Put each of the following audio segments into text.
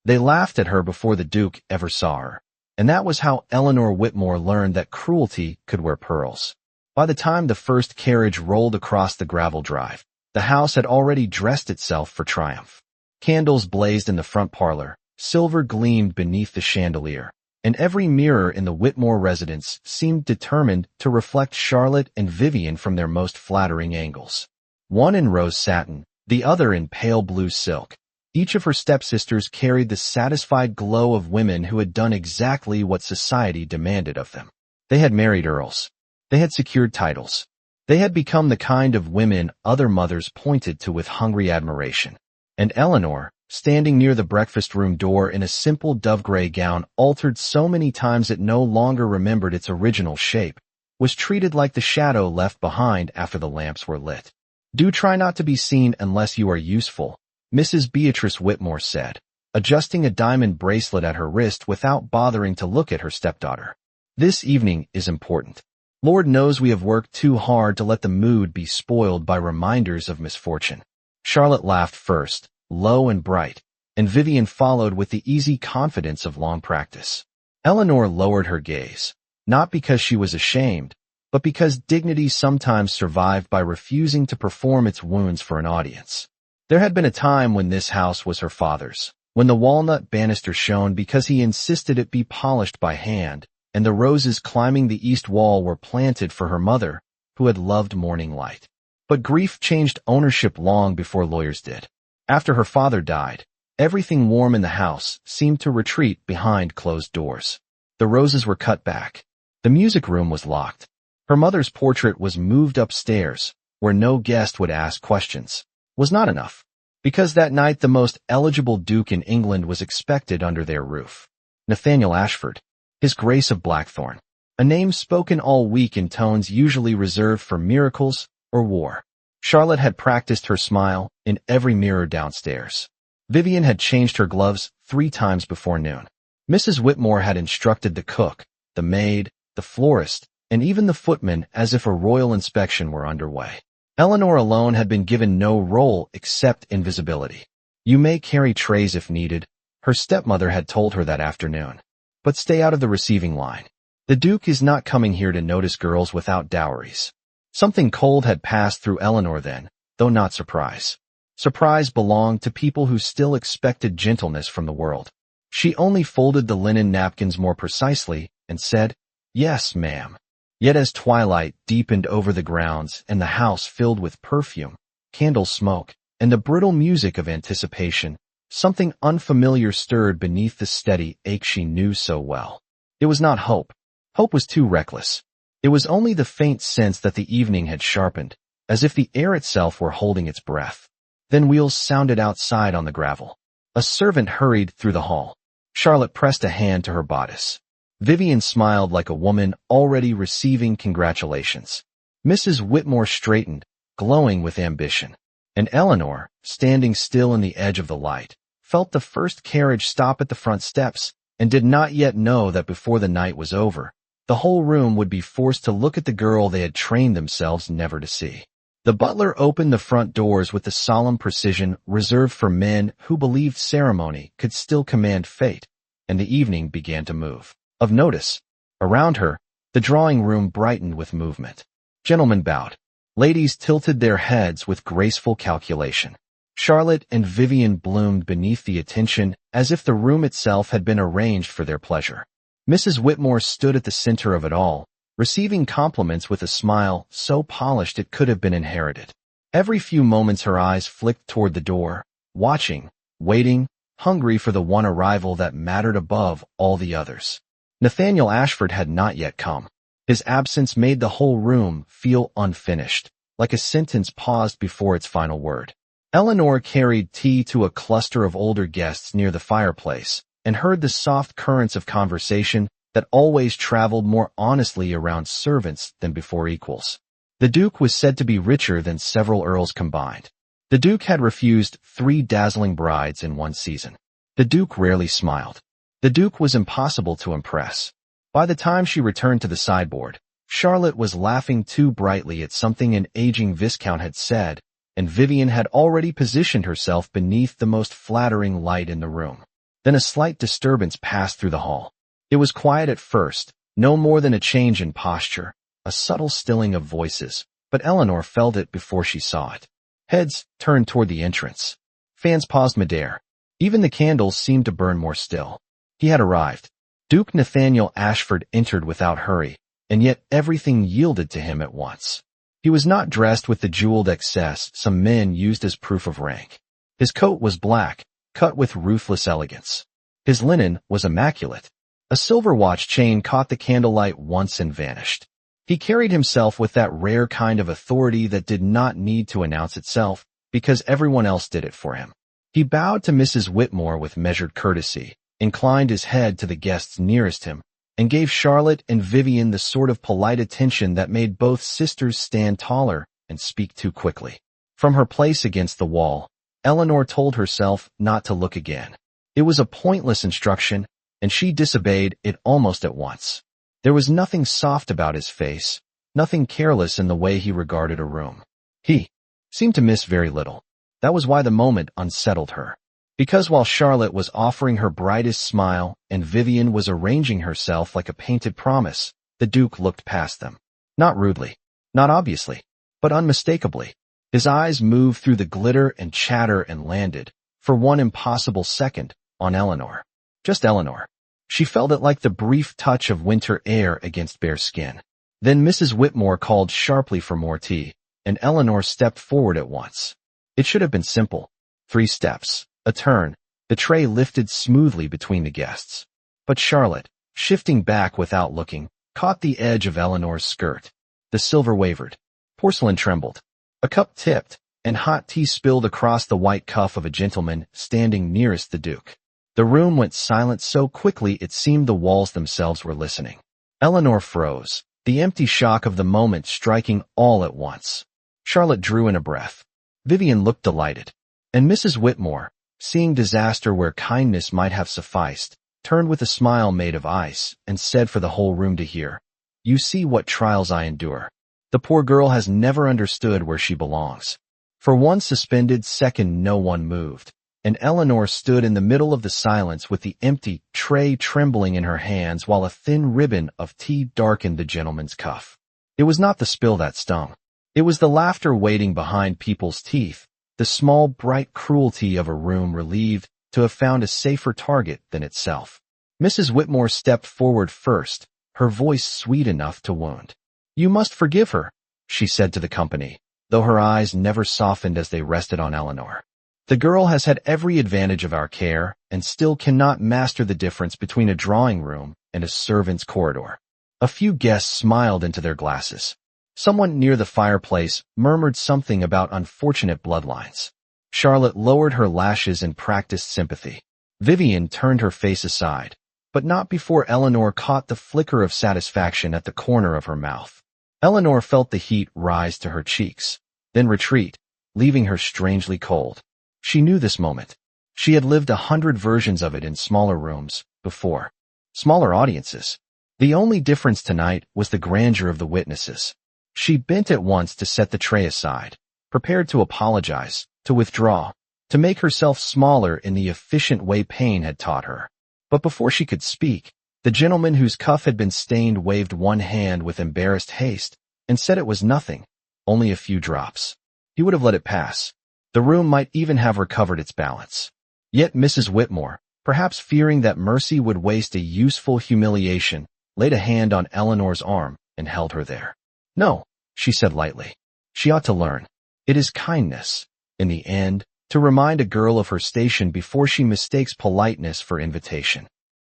They laughed at her before the Duke ever saw her, and that was how Eleanor Whitmore learned that cruelty could wear pearls. By the time the first carriage rolled across the gravel drive, the house had already dressed itself for triumph. Candles blazed in the front parlor, silver gleamed beneath the chandelier, and every mirror in the Whitmore residence seemed determined to reflect Charlotte and Vivian from their most flattering angles. One in rose satin, the other in pale blue silk. Each of her stepsisters carried the satisfied glow of women who had done exactly what society demanded of them. They had married earls. They had secured titles. They had become the kind of women other mothers pointed to with hungry admiration. And Eleanor, standing near the breakfast room door in a simple dove-gray gown altered so many times it no longer remembered its original shape, was treated like the shadow left behind after the lamps were lit. "Do try not to be seen unless you are useful," Mrs. Beatrice Whitmore said, adjusting a diamond bracelet at her wrist without bothering to look at her stepdaughter. "This evening is important. Lord knows we have worked too hard to let the mood be spoiled by reminders of misfortune." Charlotte laughed first, low and bright, and Vivian followed with the easy confidence of long practice. Eleanor lowered her gaze, not because she was ashamed, but because dignity sometimes survived by refusing to perform its wounds for an audience. There had been a time when this house was her father's, when the walnut banister shone because he insisted it be polished by hand, and the roses climbing the east wall were planted for her mother, who had loved morning light. But grief changed ownership long before lawyers did. After her father died, everything warm in the house seemed to retreat behind closed doors. The roses were cut back. The music room was locked. Her mother's portrait was moved upstairs, where no guest would ask questions. Was not enough, because that night the most eligible duke in England was expected under their roof. Nathaniel Ashford, His Grace of Blackthorn, a name spoken all week in tones usually reserved for miracles or war. Charlotte had practiced her smile in every mirror downstairs. Vivian had changed her gloves 3 times before noon. Mrs. Whitmore had instructed the cook, the maid, the florist, and even the footman as if a royal inspection were underway. Eleanor alone had been given no role except invisibility. "You may carry trays if needed," her stepmother had told her that afternoon. "But stay out of the receiving line. The Duke is not coming here to notice girls without dowries." Something cold had passed through Eleanor then, though not surprise. Surprise belonged to people who still expected gentleness from the world. She only folded the linen napkins more precisely and said, "Yes, ma'am." Yet as twilight deepened over the grounds and the house filled with perfume, candle smoke, and the brittle music of anticipation, something unfamiliar stirred beneath the steady ache she knew so well. It was not hope. Hope was too reckless. It was only the faint sense that the evening had sharpened, as if the air itself were holding its breath. Then wheels sounded outside on the gravel. A servant hurried through the hall. Charlotte pressed a hand to her bodice. Vivian smiled like a woman already receiving congratulations. Mrs. Whitmore straightened, glowing with ambition. And Eleanor, standing still in the edge of the light, felt the first carriage stop at the front steps, and did not yet know that before the night was over, the whole room would be forced to look at the girl they had trained themselves never to see. The butler opened the front doors with the solemn precision reserved for men who believed ceremony could still command fate, and the evening began to move. Of notice, around her, the drawing room brightened with movement. Gentlemen bowed. Ladies tilted their heads with graceful calculation. Charlotte and Vivian bloomed beneath the attention as if the room itself had been arranged for their pleasure. Mrs. Whitmore stood at the center of it all, receiving compliments with a smile so polished it could have been inherited. Every few moments her eyes flicked toward the door, watching, waiting, hungry for the one arrival that mattered above all the others. Nathaniel Ashford had not yet come. His absence made the whole room feel unfinished, like a sentence paused before its final word. Eleanor carried tea to a cluster of older guests near the fireplace, and heard the soft currents of conversation that always traveled more honestly around servants than before equals. The Duke was said to be richer than several earls combined. The Duke had refused 3 dazzling brides in one season. The Duke rarely smiled. The Duke was impossible to impress. By the time she returned to the sideboard, Charlotte was laughing too brightly at something an aging Viscount had said, and Vivian had already positioned herself beneath the most flattering light in the room. Then a slight disturbance passed through the hall. It was quiet at first, no more than a change in posture, a subtle stilling of voices, but Eleanor felt it before she saw it. Heads turned toward the entrance. Fans paused midair. Even the candles seemed to burn more still. He had arrived. Duke Nathaniel Ashford entered without hurry, and yet everything yielded to him at once. He was not dressed with the jeweled excess some men used as proof of rank. His coat was black, cut with ruthless elegance. His linen was immaculate. A silver watch chain caught the candlelight once and vanished. He carried himself with that rare kind of authority that did not need to announce itself, because everyone else did it for him. He bowed to Mrs. Whitmore with measured courtesy, inclined his head to the guests nearest him, and gave Charlotte and Vivian the sort of polite attention that made both sisters stand taller and speak too quickly. From her place against the wall, Eleanor told herself not to look again. It was a pointless instruction, and she disobeyed it almost at once. There was nothing soft about his face, nothing careless in the way he regarded a room. He seemed to miss very little. That was why the moment unsettled her. Because while Charlotte was offering her brightest smile and Vivian was arranging herself like a painted promise, the Duke looked past them. Not rudely, not obviously, but unmistakably. His eyes moved through the glitter and chatter and landed, for one impossible second, on Eleanor. Just Eleanor. She felt it like the brief touch of winter air against bare skin. Then Mrs. Whitmore called sharply for more tea, and Eleanor stepped forward at once. It should have been simple. 3 steps, a turn, the tray lifted smoothly between the guests. But Charlotte, shifting back without looking, caught the edge of Eleanor's skirt. The silver wavered. Porcelain trembled. A cup tipped, and hot tea spilled across the white cuff of a gentleman standing nearest the Duke. The room went silent so quickly it seemed the walls themselves were listening. Eleanor froze, the empty shock of the moment striking all at once. Charlotte drew in a breath. Vivian looked delighted. And Mrs. Whitmore, seeing disaster where kindness might have sufficed, turned with a smile made of ice and said for the whole room to hear, "You see what trials I endure. The poor girl has never understood where she belongs." For one suspended second no one moved, and Eleanor stood in the middle of the silence with the empty tray trembling in her hands while a thin ribbon of tea darkened the gentleman's cuff. It was not the spill that stung. It was the laughter waiting behind people's teeth, the small bright cruelty of a room relieved to have found a safer target than itself. Mrs. Whitmore stepped forward first, her voice sweet enough to wound. "You must forgive her," she said to the company, though her eyes never softened as they rested on Eleanor. "The girl has had every advantage of our care and still cannot master the difference between a drawing room and a servant's corridor." A few guests smiled into their glasses. Someone near the fireplace murmured something about unfortunate bloodlines. Charlotte lowered her lashes and practiced sympathy. Vivian turned her face aside, but not before Eleanor caught the flicker of satisfaction at the corner of her mouth. Eleanor felt the heat rise to her cheeks, then retreat, leaving her strangely cold. She knew this moment. She had lived 100 versions of it in smaller rooms before. Smaller audiences. The only difference tonight was the grandeur of the witnesses. She bent at once to set the tray aside, prepared to apologize, to withdraw, to make herself smaller in the efficient way pain had taught her. But before she could speak, the gentleman whose cuff had been stained waved one hand with embarrassed haste and said it was nothing, only a few drops. He would have let it pass. The room might even have recovered its balance. Yet Mrs. Whitmore, perhaps fearing that mercy would waste a useful humiliation, laid a hand on Eleanor's arm and held her there. "No," she said lightly. "She ought to learn. It is kindness, in the end, to remind a girl of her station before she mistakes politeness for invitation."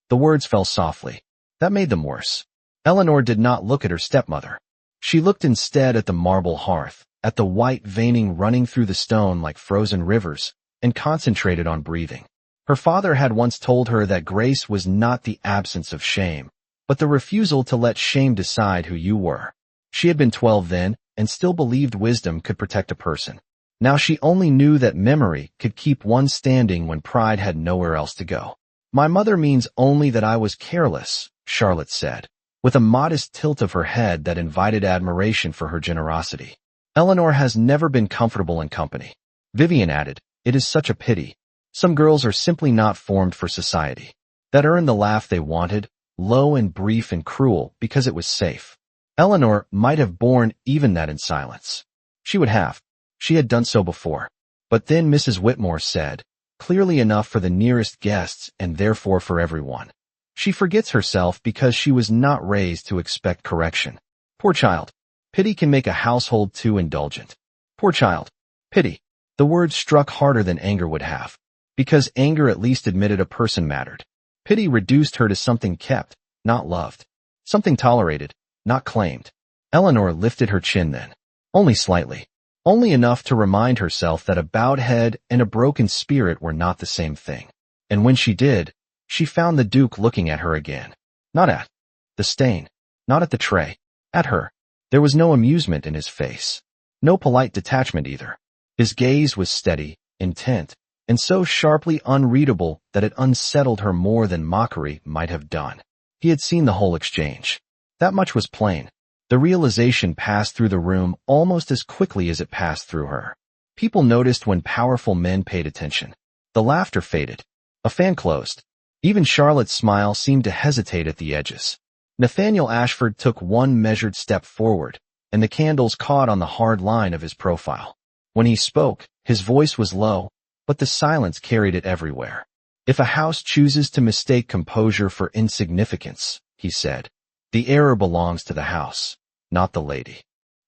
The words fell softly. That made them worse. Eleanor did not look at her stepmother. She looked instead at the marble hearth, at the white veining running through the stone like frozen rivers, and concentrated on breathing. Her father had once told her that grace was not the absence of shame, but the refusal to let shame decide who you were. She had been 12 then, and still believed wisdom could protect a person. Now she only knew that memory could keep one standing when pride had nowhere else to go. "My mother means only that I was careless," Charlotte said, with a modest tilt of her head that invited admiration for her generosity. "Eleanor has never been comfortable in company." Vivian added, "It is such a pity." Some girls are simply not formed for society. That earned the laugh they wanted, low and brief and cruel because it was safe. Eleanor might have borne even that in silence. She would have. She had done so before. But then Mrs. Whitmore said, clearly enough for the nearest guests and therefore for everyone. She forgets herself because she was not raised to expect correction. Poor child. Pity can make a household too indulgent. Poor child. Pity. The word struck harder than anger would have. Because anger at least admitted a person mattered. Pity reduced her to something kept, not loved. Something tolerated, not claimed. Eleanor lifted her chin then. Only slightly. Only enough to remind herself that a bowed head and a broken spirit were not the same thing. And when she did, she found the Duke looking at her again. Not at the stain. Not at the tray. At her. There was no amusement in his face. No polite detachment either. His gaze was steady, intent, and so sharply unreadable that it unsettled her more than mockery might have done. He had seen the whole exchange. That much was plain. The realization passed through the room almost as quickly as it passed through her. People noticed when powerful men paid attention. The laughter faded. A fan closed. Even Charlotte's smile seemed to hesitate at the edges. Nathaniel Ashford took one measured step forward, and the candles caught on the hard line of his profile. When he spoke, his voice was low, but the silence carried it everywhere. If a house chooses to mistake composure for insignificance, he said, the error belongs to the house, not the lady.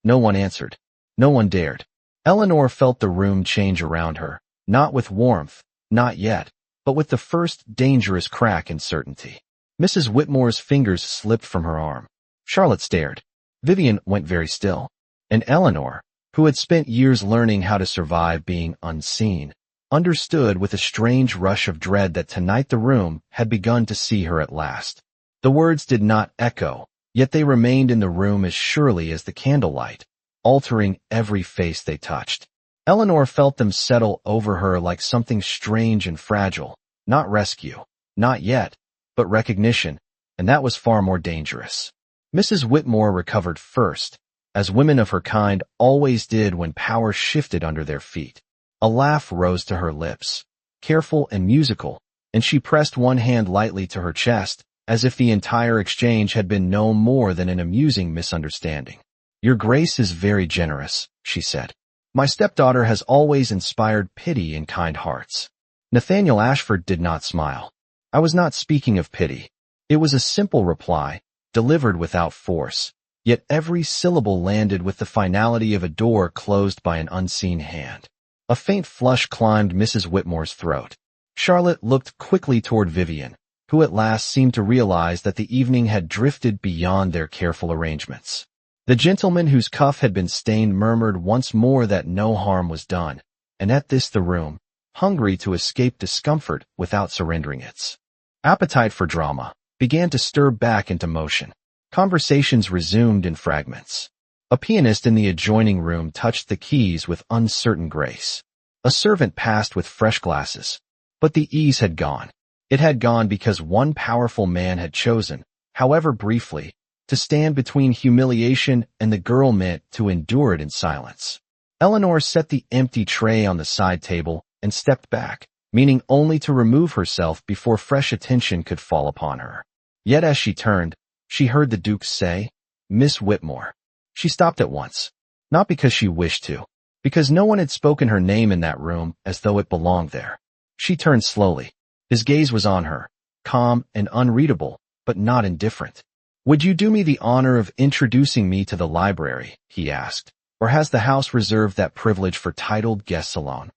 No one answered. No one dared. Eleanor felt the room change around her, not with warmth, not yet, but with the first dangerous crack in certainty. Mrs. Whitmore's fingers slipped from her arm. Charlotte stared. Vivian went very still. And Eleanor, who had spent years learning how to survive being unseen, understood with a strange rush of dread that tonight the room had begun to see her at last. The words did not echo, yet they remained in the room as surely as the candlelight, altering every face they touched. Eleanor felt them settle over her like something strange and fragile, not rescue, not yet, but recognition, and that was far more dangerous. Mrs. Whitmore recovered first, as women of her kind always did when power shifted under their feet. A laugh rose to her lips, careful and musical, and she pressed one hand lightly to her chest, as if the entire exchange had been no more than an amusing misunderstanding. Your Grace is very generous, she said. My stepdaughter has always inspired pity in kind hearts. Nathaniel Ashford did not smile. I was not speaking of pity. It was a simple reply, delivered without force, yet every syllable landed with the finality of a door closed by an unseen hand. A faint flush climbed Mrs. Whitmore's throat. Charlotte looked quickly toward Vivian, who at last seemed to realize that the evening had drifted beyond their careful arrangements. The gentleman whose cuff had been stained murmured once more that no harm was done, and at this the room, hungry to escape discomfort without surrendering its appetite for drama, began to stir back into motion. Conversations resumed in fragments. A pianist in the adjoining room touched the keys with uncertain grace. A servant passed with fresh glasses. But the ease had gone. It had gone because one powerful man had chosen, however briefly, to stand between humiliation and the girl meant to endure it in silence. Eleanor set the empty tray on the side table and stepped back, meaning only to remove herself before fresh attention could fall upon her. Yet as she turned, she heard the Duke say, Miss Whitmore. She stopped at once. Not because she wished to, because no one had spoken her name in that room as though it belonged there. She turned slowly. His gaze was on her, calm and unreadable, but not indifferent. Would you do me the honor of introducing me to the library, he asked, or has the house reserved that privilege for titled guests alone?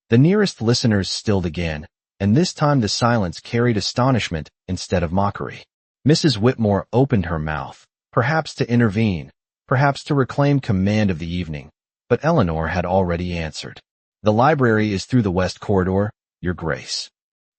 The nearest listeners stilled again, and this time the silence carried astonishment instead of mockery. Mrs. Whitmore opened her mouth, perhaps to intervene, perhaps to reclaim command of the evening, but Eleanor had already answered. The library is through the west corridor, Your Grace.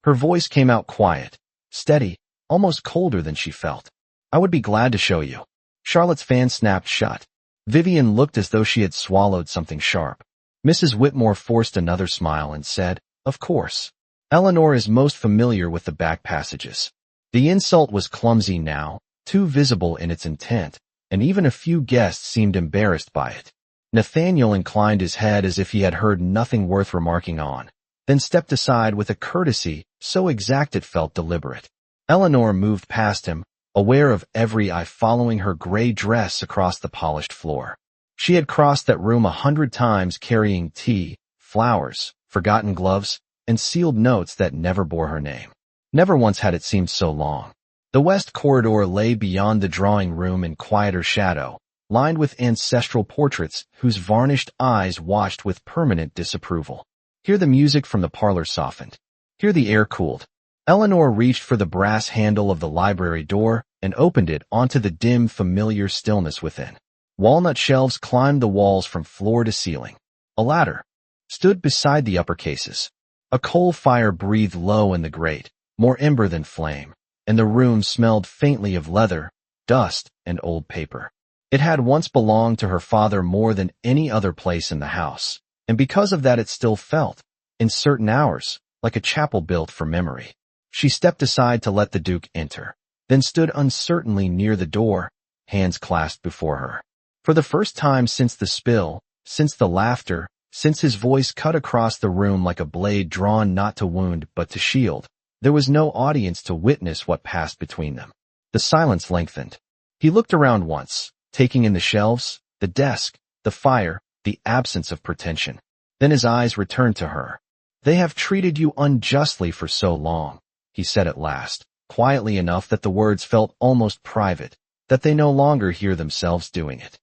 Her voice came out quiet, steady, almost colder than she felt. I would be glad to show you. Charlotte's fan snapped shut. Vivian looked as though she had swallowed something sharp. Mrs. Whitmore forced another smile and said, Of course. Eleanor is most familiar with the back passages. The insult was clumsy now, too visible in its intent, and even a few guests seemed embarrassed by it. Nathaniel inclined his head as if he had heard nothing worth remarking on. then stepped aside with a courtesy so exact it felt deliberate. Eleanor moved past him, aware of every eye following her gray dress across the polished floor. She had crossed that room 100 times carrying tea, flowers, forgotten gloves, and sealed notes that never bore her name. Never once had it seemed so long. The west corridor lay beyond the drawing room in quieter shadow, lined with ancestral portraits whose varnished eyes watched with permanent disapproval. Here the music from the parlor softened. Here the air cooled. Eleanor reached for the brass handle of the library door and opened it onto the dim, familiar stillness within. Walnut shelves climbed the walls from floor to ceiling. A ladder stood beside the upper cases. A coal fire breathed low in the grate, more ember than flame, and the room smelled faintly of leather, dust, and old paper. It had once belonged to her father more than any other place in the house, and because of that it still felt, in certain hours, like a chapel built for memory. She stepped aside to let the Duke enter, then stood uncertainly near the door, hands clasped before her. For the first time since the spill, since the laughter, since his voice cut across the room like a blade drawn not to wound but to shield, there was no audience to witness what passed between them. The silence lengthened. He looked around once, taking in the shelves, the desk, the fire, the absence of pretension. Then his eyes returned to her. "They have treated you unjustly for so long," he said at last, quietly enough that the words felt almost private, that they no longer hear themselves doing it.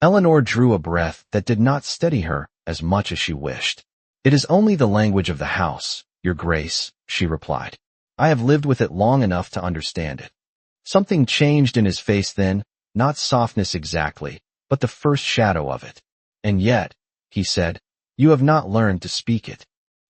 Eleanor drew a breath that did not steady her as much as she wished. "It is only the language of the house, Your Grace," she replied. "I have lived with it long enough to understand it." Something changed in his face then, not softness exactly, but the first shadow of it. "And yet," he said, "you have not learned to speak it."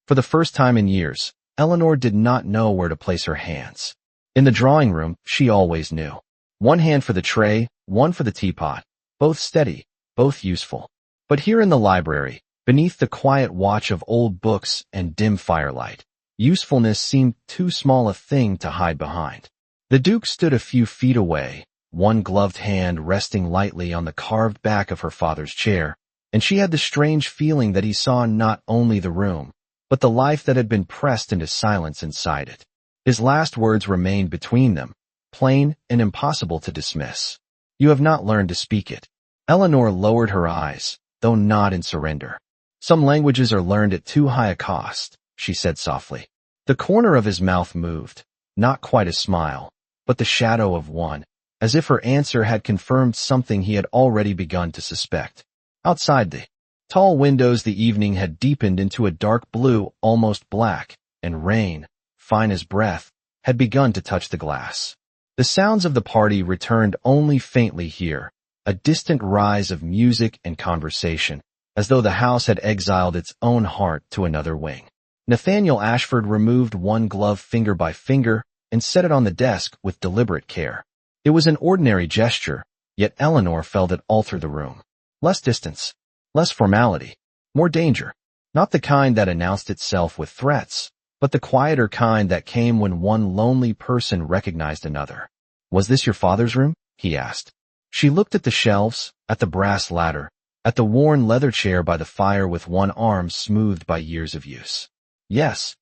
For the first time in years, Eleanor did not know where to place her hands. In the drawing room, she always knew. One hand for the tray, one for the teapot, both steady, both useful. But here in the library, beneath the quiet watch of old books and dim firelight, usefulness seemed too small a thing to hide behind. The Duke stood a few feet away, one gloved hand resting lightly on the carved back of her father's chair, and she had the strange feeling that he saw not only the room, but the life that had been pressed into silence inside it. His last words remained between them, plain and impossible to dismiss. "You have not learned to speak it." Eleanor lowered her eyes, though not in surrender. "Some languages are learned at too high a cost," she said softly. The corner of his mouth moved, not quite a smile, but the shadow of one, as if her answer had confirmed something he had already begun to suspect. Outside the tall windows the evening had deepened into a dark blue, almost black, and rain, fine as breath, had begun to touch the glass. The sounds of the party returned only faintly here, a distant rise of music and conversation, as though the house had exiled its own heart to another wing. Nathaniel Ashford removed one glove finger by finger and set it on the desk with deliberate care. It was an ordinary gesture, yet Eleanor felt it alter the room. Less distance, less formality, more danger. Not the kind that announced itself with threats, but the quieter kind that came when one lonely person recognized another. "Was this your father's room?" he asked. She looked at the shelves, at the brass ladder, at the worn leather chair by the fire with one arm smoothed by years of use. "Yes."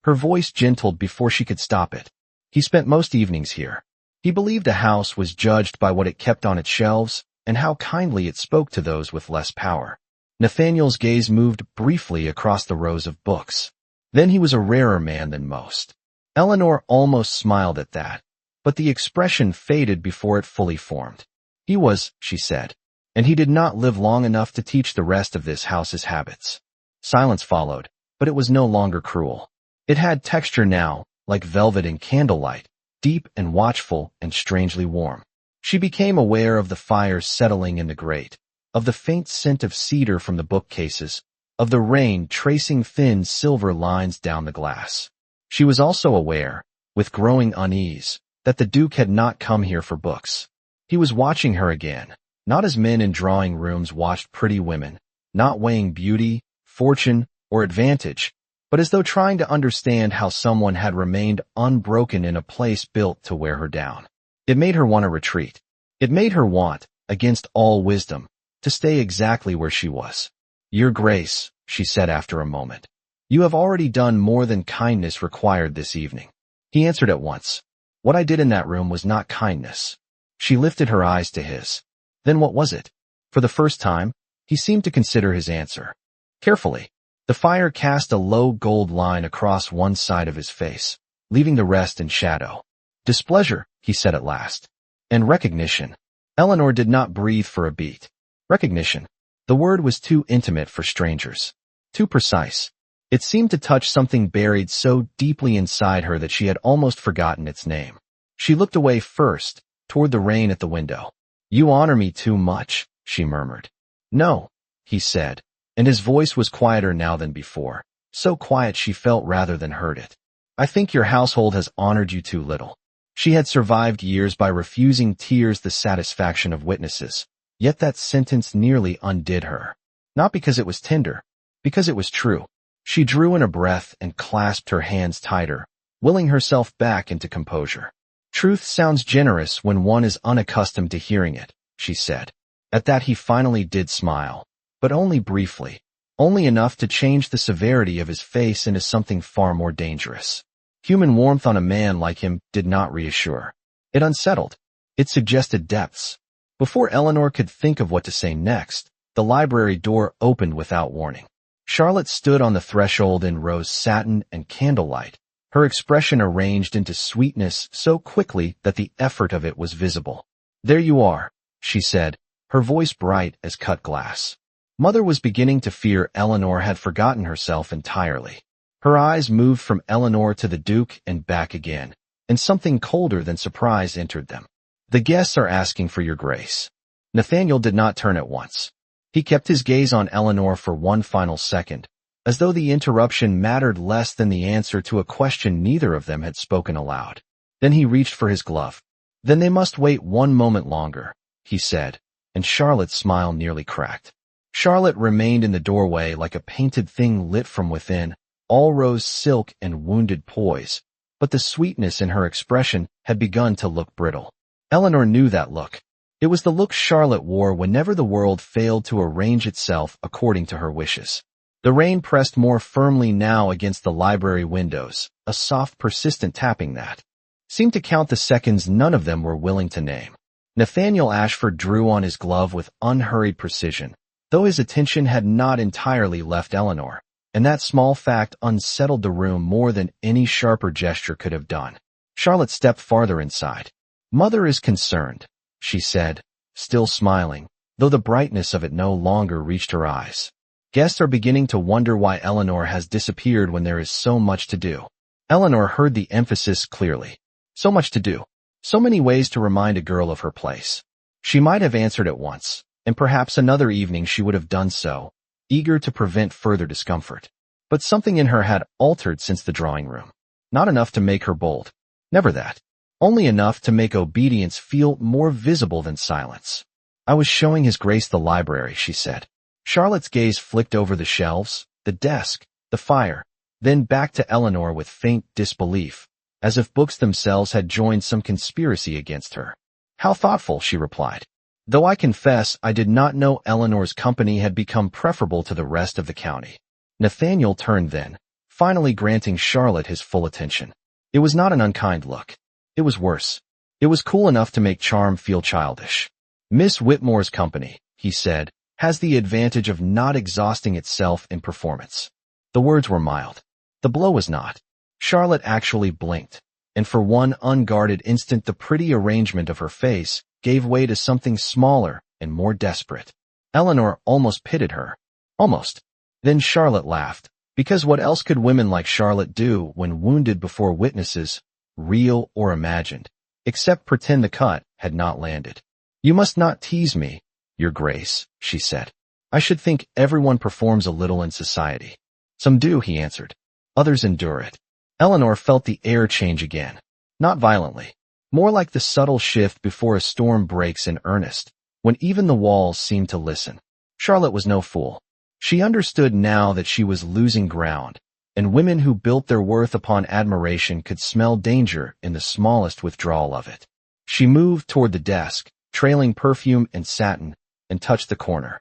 Her voice gentled before she could stop it. "He spent most evenings here." He believed a house was judged by what it kept on its shelves and how kindly it spoke to those with less power. Nathaniel's gaze moved briefly across the rows of books. Then he was a rarer man than most. Eleanor almost smiled at that, but the expression faded before it fully formed. "He was," she said, "and he did not live long enough to teach the rest of this house's habits." Silence followed, but it was no longer cruel. It had texture now, like velvet and candlelight, deep and watchful and strangely warm. She became aware of the fire settling in the grate, of the faint scent of cedar from the bookcases, of the rain tracing thin silver lines down the glass. She was also aware, with growing unease, that the Duke had not come here for books. He was watching her again, not as men in drawing rooms watched pretty women, not weighing beauty, fortune, or advantage, but as though trying to understand how someone had remained unbroken in a place built to wear her down. It made her want to retreat. It made her want, against all wisdom, to stay exactly where she was. "Your Grace," she said after a moment. You have already done more than kindness required this evening. He answered at once. What I did in that room was not kindness. She lifted her eyes to his. Then what was it? For the first time, he seemed to consider his answer. Carefully, the fire cast a low gold line across one side of his face, leaving the rest in shadow. Displeasure, he said at last. And recognition. Eleanor did not breathe for a beat. Recognition. The word was too intimate for strangers. Too precise. It seemed to touch something buried so deeply inside her that she had almost forgotten its name. She looked away first, toward the rain at the window. You honor me too much, she murmured. No, he said, and his voice was quieter now than before, so quiet she felt rather than heard it. I think your household has honored you too little. She had survived years by refusing tears the satisfaction of witnesses, yet that sentence nearly undid her. Not because it was tender, because it was true. She drew in a breath and clasped her hands tighter, willing herself back into composure. Truth sounds generous when one is unaccustomed to hearing it, she said. At that he finally did smile, but only briefly, only enough to change the severity of his face into something far more dangerous. Human warmth on a man like him did not reassure. It unsettled. It suggested depths. Before Eleanor could think of what to say next, the library door opened without warning. Charlotte stood on the threshold in rose satin and candlelight, her expression arranged into sweetness so quickly that the effort of it was visible. There you are, she said, her voice bright as cut glass. Mother was beginning to fear Eleanor had forgotten herself entirely. Her eyes moved from Eleanor to the Duke and back again, and something colder than surprise entered them. The guests are asking for your grace. Nathaniel did not turn at once. He kept his gaze on Eleanor for one final second, as though the interruption mattered less than the answer to a question neither of them had spoken aloud. Then he reached for his glove. Then they must wait one moment longer, he said, and Charlotte's smile nearly cracked. Charlotte remained in the doorway like a painted thing lit from within, all rose silk and wounded poise, but the sweetness in her expression had begun to look brittle. Eleanor knew that look. It was the look Charlotte wore whenever the world failed to arrange itself according to her wishes. The rain pressed more firmly now against the library windows, a soft, persistent tapping that seemed to count the seconds none of them were willing to name. Nathaniel Ashford drew on his glove with unhurried precision, though his attention had not entirely left Eleanor, and that small fact unsettled the room more than any sharper gesture could have done. Charlotte stepped farther inside. Mother is concerned, she said, still smiling, though the brightness of it no longer reached her eyes. Guests are beginning to wonder why Eleanor has disappeared when there is so much to do. Eleanor heard the emphasis clearly. So much to do. So many ways to remind a girl of her place. She might have answered at once, and perhaps another evening she would have done so, eager to prevent further discomfort. But something in her had altered since the drawing room. Not enough to make her bold. Never that. Only enough to make obedience feel more visible than silence. I was showing His Grace the library, she said. Charlotte's gaze flicked over the shelves, the desk, the fire, then back to Eleanor with faint disbelief, as if books themselves had joined some conspiracy against her. How thoughtful, she replied. Though I confess I did not know Eleanor's company had become preferable to the rest of the county. Nathaniel turned then, finally granting Charlotte his full attention. It was not an unkind look. It was worse. It was cool enough to make charm feel childish. Miss Whitmore's company, he said, has the advantage of not exhausting itself in performance. The words were mild. The blow was not. Charlotte actually blinked, and for one unguarded instant the pretty arrangement of her face gave way to something smaller and more desperate. Eleanor almost pitied her. Almost. Then Charlotte laughed, because what else could women like Charlotte do when wounded before witnesses, real or imagined, except pretend the cut had not landed? You must not tease me, Your Grace, she said. I should think everyone performs a little in society. Some do, he answered. Others endure it. Eleanor felt the air change again. Not violently. More like the subtle shift before a storm breaks in earnest, when even the walls seem to listen. Charlotte was no fool. She understood now that she was losing ground, and women who built their worth upon admiration could smell danger in the smallest withdrawal of it. She moved toward the desk, trailing perfume and satin, and touched the corner.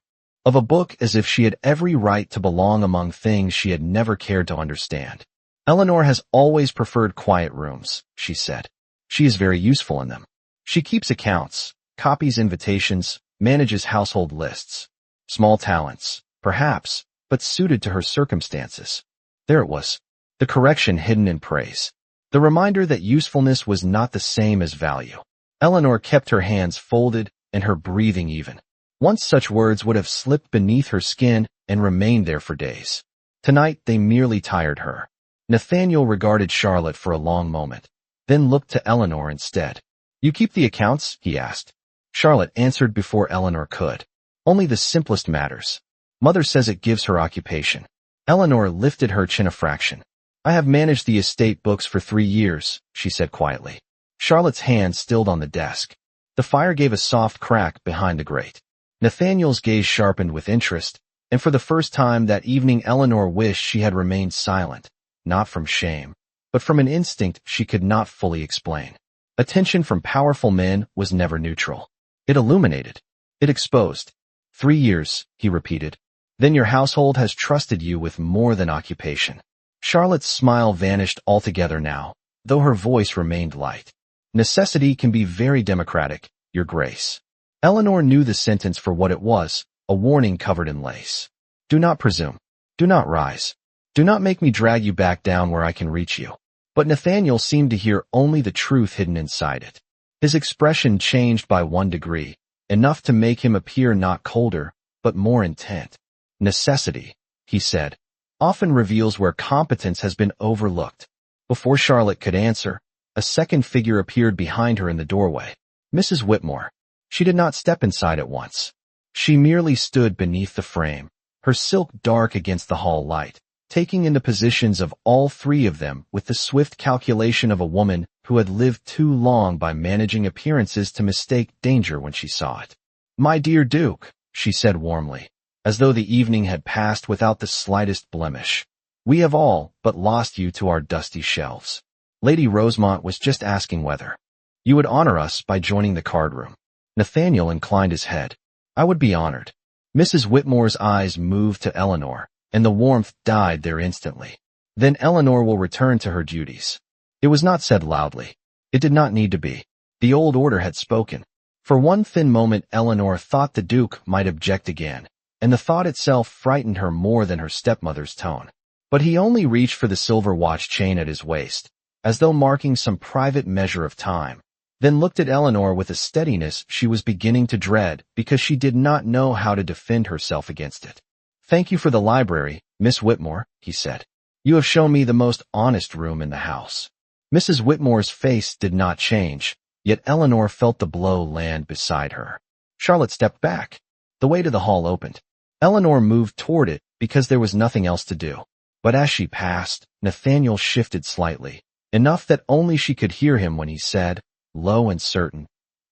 of a book as if she had every right to belong among things she had never cared to understand. Eleanor has always preferred quiet rooms, she said. She is very useful in them. She keeps accounts, copies invitations, manages household lists. Small talents, perhaps, but suited to her circumstances. There it was. The correction hidden in praise. The reminder that usefulness was not the same as value. Eleanor kept her hands folded and her breathing even. Once such words would have slipped beneath her skin and remained there for days. Tonight they merely tired her. Nathaniel regarded Charlotte for a long moment, then looked to Eleanor instead. You keep the accounts? He asked. Charlotte answered before Eleanor could. Only the simplest matters. Mother says it gives her occupation. Eleanor lifted her chin a fraction. I have managed the estate books for 3 years, she said quietly. Charlotte's hand stilled on the desk. The fire gave a soft crack behind the grate. Nathaniel's gaze sharpened with interest, and for the first time that evening Eleanor wished she had remained silent, not from shame, but from an instinct she could not fully explain. Attention from powerful men was never neutral. It illuminated. It exposed. 3 years, he repeated. Then your household has trusted you with more than occupation. Charlotte's smile vanished altogether now, though her voice remained light. Necessity can be very democratic, Your Grace. Eleanor knew the sentence for what it was, a warning covered in lace. Do not presume. Do not rise. Do not make me drag you back down where I can reach you. But Nathaniel seemed to hear only the truth hidden inside it. His expression changed by 1 degree, enough to make him appear not colder, but more intent. Necessity, he said, often reveals where competence has been overlooked. Before Charlotte could answer, a second figure appeared behind her in the doorway. Mrs. Whitmore. She did not step inside at once. She merely stood beneath the frame, her silk dark against the hall light, taking in the positions of all 3 of them with the swift calculation of a woman who had lived too long by managing appearances to mistake danger when she saw it. My dear Duke, she said warmly, as though the evening had passed without the slightest blemish. We have all but lost you to our dusty shelves. Lady Rosemont was just asking whether you would honor us by joining the card room. Nathaniel inclined his head. I would be honored. Mrs. Whitmore's eyes moved to Eleanor, and the warmth died there instantly. Then Eleanor will return to her duties. It was not said loudly. It did not need to be. The old order had spoken. For one thin moment Eleanor thought the Duke might object again, and the thought itself frightened her more than her stepmother's tone. But he only reached for the silver watch chain at his waist, as though marking some private measure of time, then looked at Eleanor with a steadiness she was beginning to dread because she did not know how to defend herself against it. Thank you for the library, Miss Whitmore, he said. You have shown me the most honest room in the house. Mrs. Whitmore's face did not change, yet Eleanor felt the blow land beside her. Charlotte stepped back. The way to the hall opened. Eleanor moved toward it because there was nothing else to do. But as she passed, Nathaniel shifted slightly, enough that only she could hear him when he said, low and certain,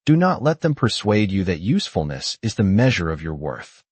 do not let them persuade you that usefulness is the measure of your worth.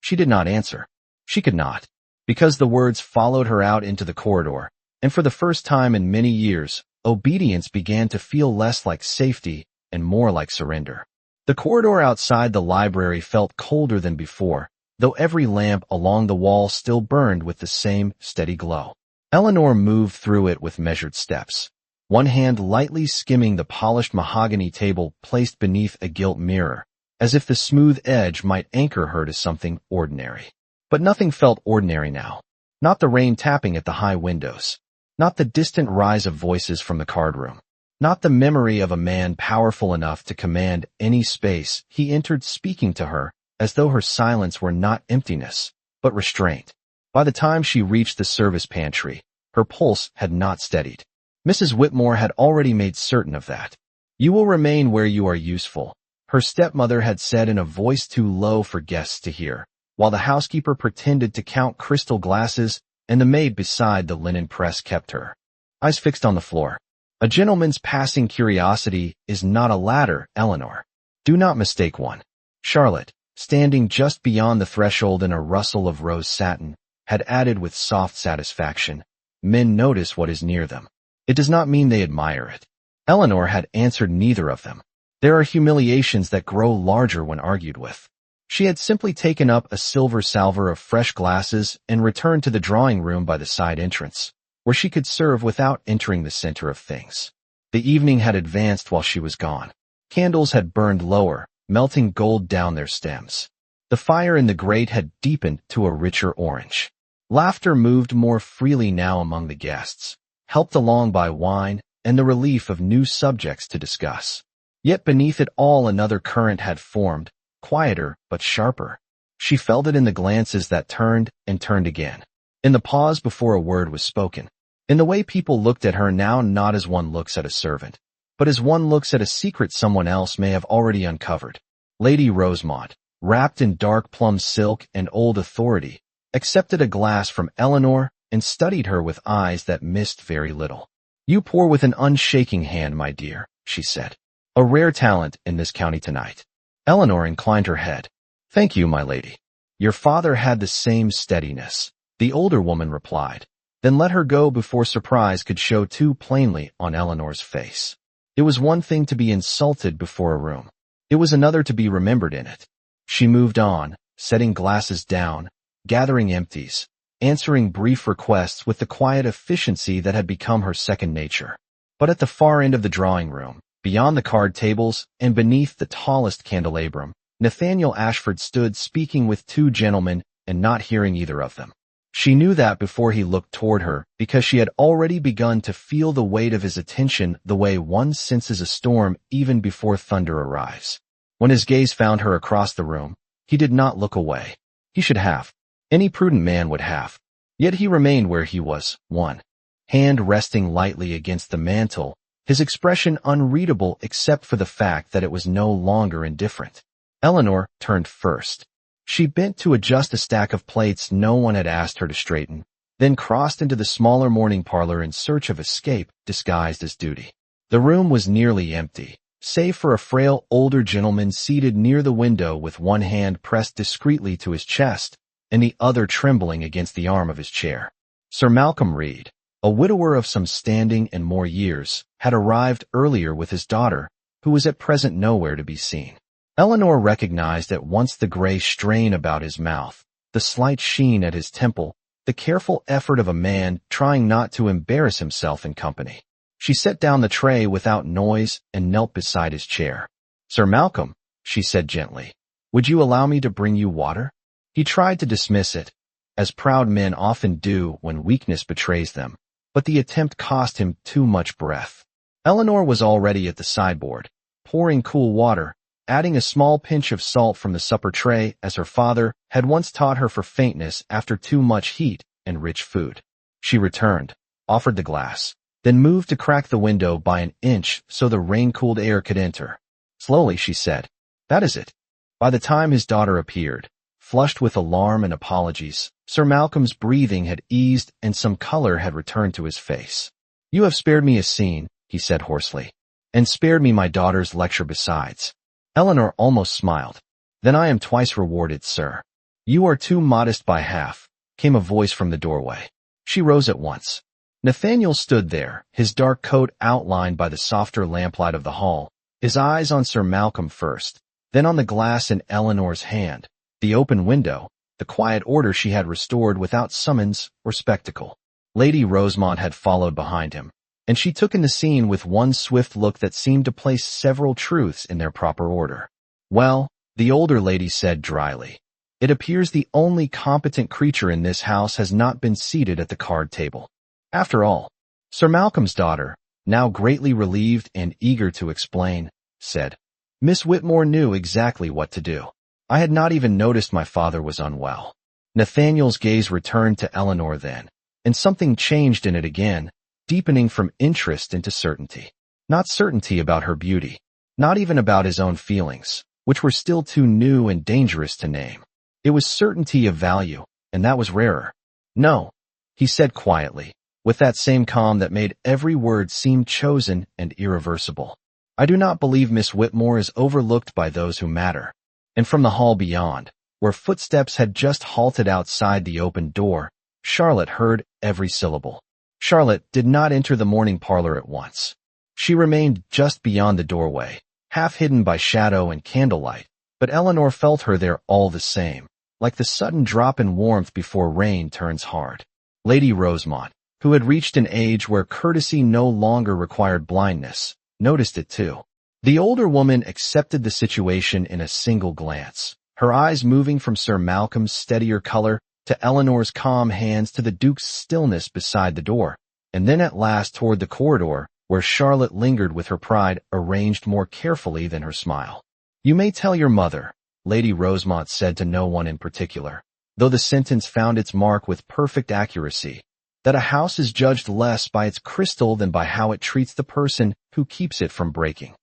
She did not answer. She could not, because the words followed her out into the corridor, and for the first time in many years, obedience began to feel less like safety and more like surrender. The corridor outside the library felt colder than before, though every lamp along the wall still burned with the same steady glow. Eleanor moved through it with measured steps, one hand lightly skimming the polished mahogany table placed beneath a gilt mirror, as if the smooth edge might anchor her to something ordinary. But nothing felt ordinary now. Not the rain tapping at the high windows. Not the distant rise of voices from the card room. Not the memory of a man powerful enough to command any space he entered speaking to her, as though her silence were not emptiness, but restraint. By the time she reached the service pantry, her pulse had not steadied. Mrs. Whitmore had already made certain of that. You will remain where you are useful, her stepmother had said in a voice too low for guests to hear, while the housekeeper pretended to count crystal glasses and the maid beside the linen press kept her eyes fixed on the floor. A gentleman's passing curiosity is not a ladder, Eleanor. Do not mistake one. Charlotte, standing just beyond the threshold in a rustle of rose satin, had added with soft satisfaction, men notice what is near them. It does not mean they admire it. Eleanor had answered neither of them. There are humiliations that grow larger when argued with. She had simply taken up a silver salver of fresh glasses and returned to the drawing room by the side entrance, where she could serve without entering the center of things. The evening had advanced while she was gone. Candles had burned lower, melting gold down their stems. The fire in the grate had deepened to a richer orange. Laughter moved more freely now among the guests, helped along by wine and the relief of new subjects to discuss. Yet beneath it all another current had formed, quieter but sharper. She felt it in the glances that turned and turned again, in the pause before a word was spoken, in the way people looked at her now not as one looks at a servant, but as one looks at a secret someone else may have already uncovered. Lady Rosemont, wrapped in dark plum silk and old authority, accepted a glass from Eleanor and studied her with eyes that missed very little. "You pour with an unshaking hand, my dear," she said. "A rare talent in this county tonight." Eleanor inclined her head. "Thank you, my lady." "Your father had the same steadiness," the older woman replied, then let her go before surprise could show too plainly on Eleanor's face. It was one thing to be insulted before a room. It was another to be remembered in it. She moved on, setting glasses down, gathering empties, answering brief requests with the quiet efficiency that had become her second nature. But at the far end of the drawing room, beyond the card tables and beneath the tallest candelabrum, Nathaniel Ashford stood speaking with two gentlemen and not hearing either of them. She knew that before he looked toward her because she had already begun to feel the weight of his attention the way one senses a storm even before thunder arrives. When his gaze found her across the room, he did not look away. He should have. Any prudent man would have. Yet he remained where he was, one hand resting lightly against the mantel, his expression unreadable except for the fact that it was no longer indifferent. Eleanor turned first. She bent to adjust a stack of plates no one had asked her to straighten, then crossed into the smaller morning parlor in search of escape disguised as duty. The room was nearly empty, save for a frail older gentleman seated near the window with one hand pressed discreetly to his chest and the other trembling against the arm of his chair. Sir Malcolm Reed, a widower of some standing and more years, had arrived earlier with his daughter, who was at present nowhere to be seen. Eleanor recognized at once the gray strain about his mouth, the slight sheen at his temple, the careful effort of a man trying not to embarrass himself in company. She set down the tray without noise and knelt beside his chair. "Sir Malcolm," she said gently, "would you allow me to bring you water?" He tried to dismiss it, as proud men often do when weakness betrays them, but the attempt cost him too much breath. Eleanor was already at the sideboard, pouring cool water, adding a small pinch of salt from the supper tray as her father had once taught her for faintness after too much heat and rich food. She returned, offered the glass, then moved to crack the window by an inch so the rain-cooled air could enter. Slowly she said, "That is it." By the time his daughter appeared, flushed with alarm and apologies, Sir Malcolm's breathing had eased and some color had returned to his face. "You have spared me a scene," he said hoarsely, "and spared me my daughter's lecture besides." Eleanor almost smiled. "Then I am twice rewarded, sir." "You are too modest by half," came a voice from the doorway. She rose at once. Nathaniel stood there, his dark coat outlined by the softer lamplight of the hall, his eyes on Sir Malcolm first, then on the glass in Eleanor's hand, the open window, the quiet order she had restored without summons or spectacle. Lady Rosemont had followed behind him, and she took in the scene with one swift look that seemed to place several truths in their proper order. "Well," the older lady said dryly, "it appears the only competent creature in this house has not been seated at the card table. After all," Sir Malcolm's daughter, now greatly relieved and eager to explain, said, "Miss Whitmore knew exactly what to do. I had not even noticed my father was unwell." Nathaniel's gaze returned to Eleanor then, and something changed in it again, deepening from interest into certainty. Not certainty about her beauty, not even about his own feelings, which were still too new and dangerous to name. It was certainty of value, and that was rarer. "No," he said quietly, with that same calm that made every word seem chosen and irreversible. "I do not believe Miss Whitmore is overlooked by those who matter." And from the hall beyond, where footsteps had just halted outside the open door, Charlotte heard every syllable. Charlotte did not enter the morning parlor at once. She remained just beyond the doorway, half hidden by shadow and candlelight, but Eleanor felt her there all the same, like the sudden drop in warmth before rain turns hard. Lady Rosemont, who had reached an age where courtesy no longer required blindness, noticed it too. The older woman accepted the situation in a single glance, her eyes moving from Sir Malcolm's steadier color to Eleanor's calm hands to the Duke's stillness beside the door, and then at last toward the corridor, where Charlotte lingered with her pride arranged more carefully than her smile. "You may tell your mother," Lady Rosemont said to no one in particular, though the sentence found its mark with perfect accuracy, that a house is judged less by its crystal than by how it treats the person who keeps it from breaking.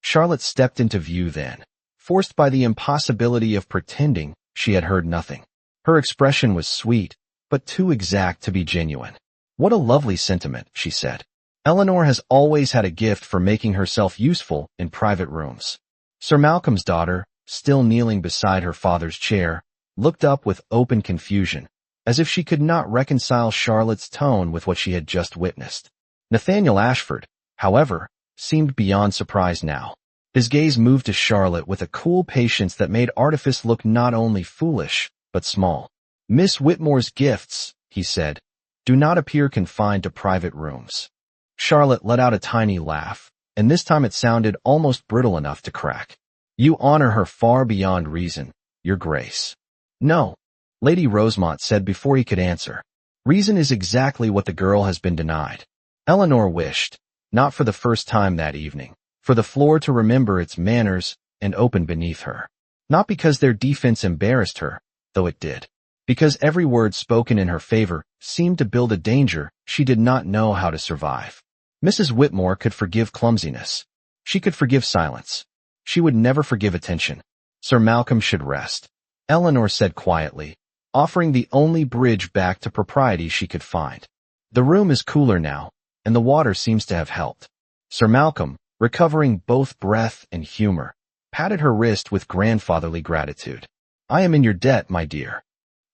Charlotte stepped into view then, forced by the impossibility of pretending she had heard nothing. Her expression was sweet, but too exact to be genuine. "What a lovely sentiment," she said. "Eleanor has always had a gift for making herself useful in private rooms." Sir Malcolm's daughter, still kneeling beside her father's chair, looked up with open confusion, as if she could not reconcile Charlotte's tone with what she had just witnessed. Nathaniel Ashford, however, seemed beyond surprise now. His gaze moved to Charlotte with a cool patience that made artifice look not only foolish, but small. "Miss Whitmore's gifts," he said, "do not appear confined to private rooms." Charlotte let out a tiny laugh, and this time it sounded almost brittle enough to crack. "You honor her far beyond reason, Your Grace." "No," Lady Rosemont said before he could answer. "Reason is exactly what the girl has been denied." Eleanor wished, not for the first time that evening, for the floor to remember its manners and open beneath her. Not because their defense embarrassed her, though it did. Because every word spoken in her favor seemed to build a danger she did not know how to survive. Mrs. Whitmore could forgive clumsiness. She could forgive silence. She would never forgive attention. Sir Malcolm should rest, Eleanor said quietly, offering the only bridge back to propriety she could find. "The room is cooler now, and the water seems to have helped." Sir Malcolm, recovering both breath and humor, patted her wrist with grandfatherly gratitude. "I am in your debt, my dear."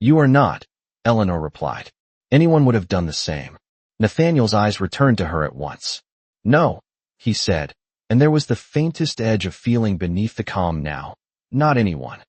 "You are not," Eleanor replied. "Anyone would have done the same." Nathaniel's eyes returned to her at once. "No," he said, and there was the faintest edge of feeling beneath the calm now. "Not anyone."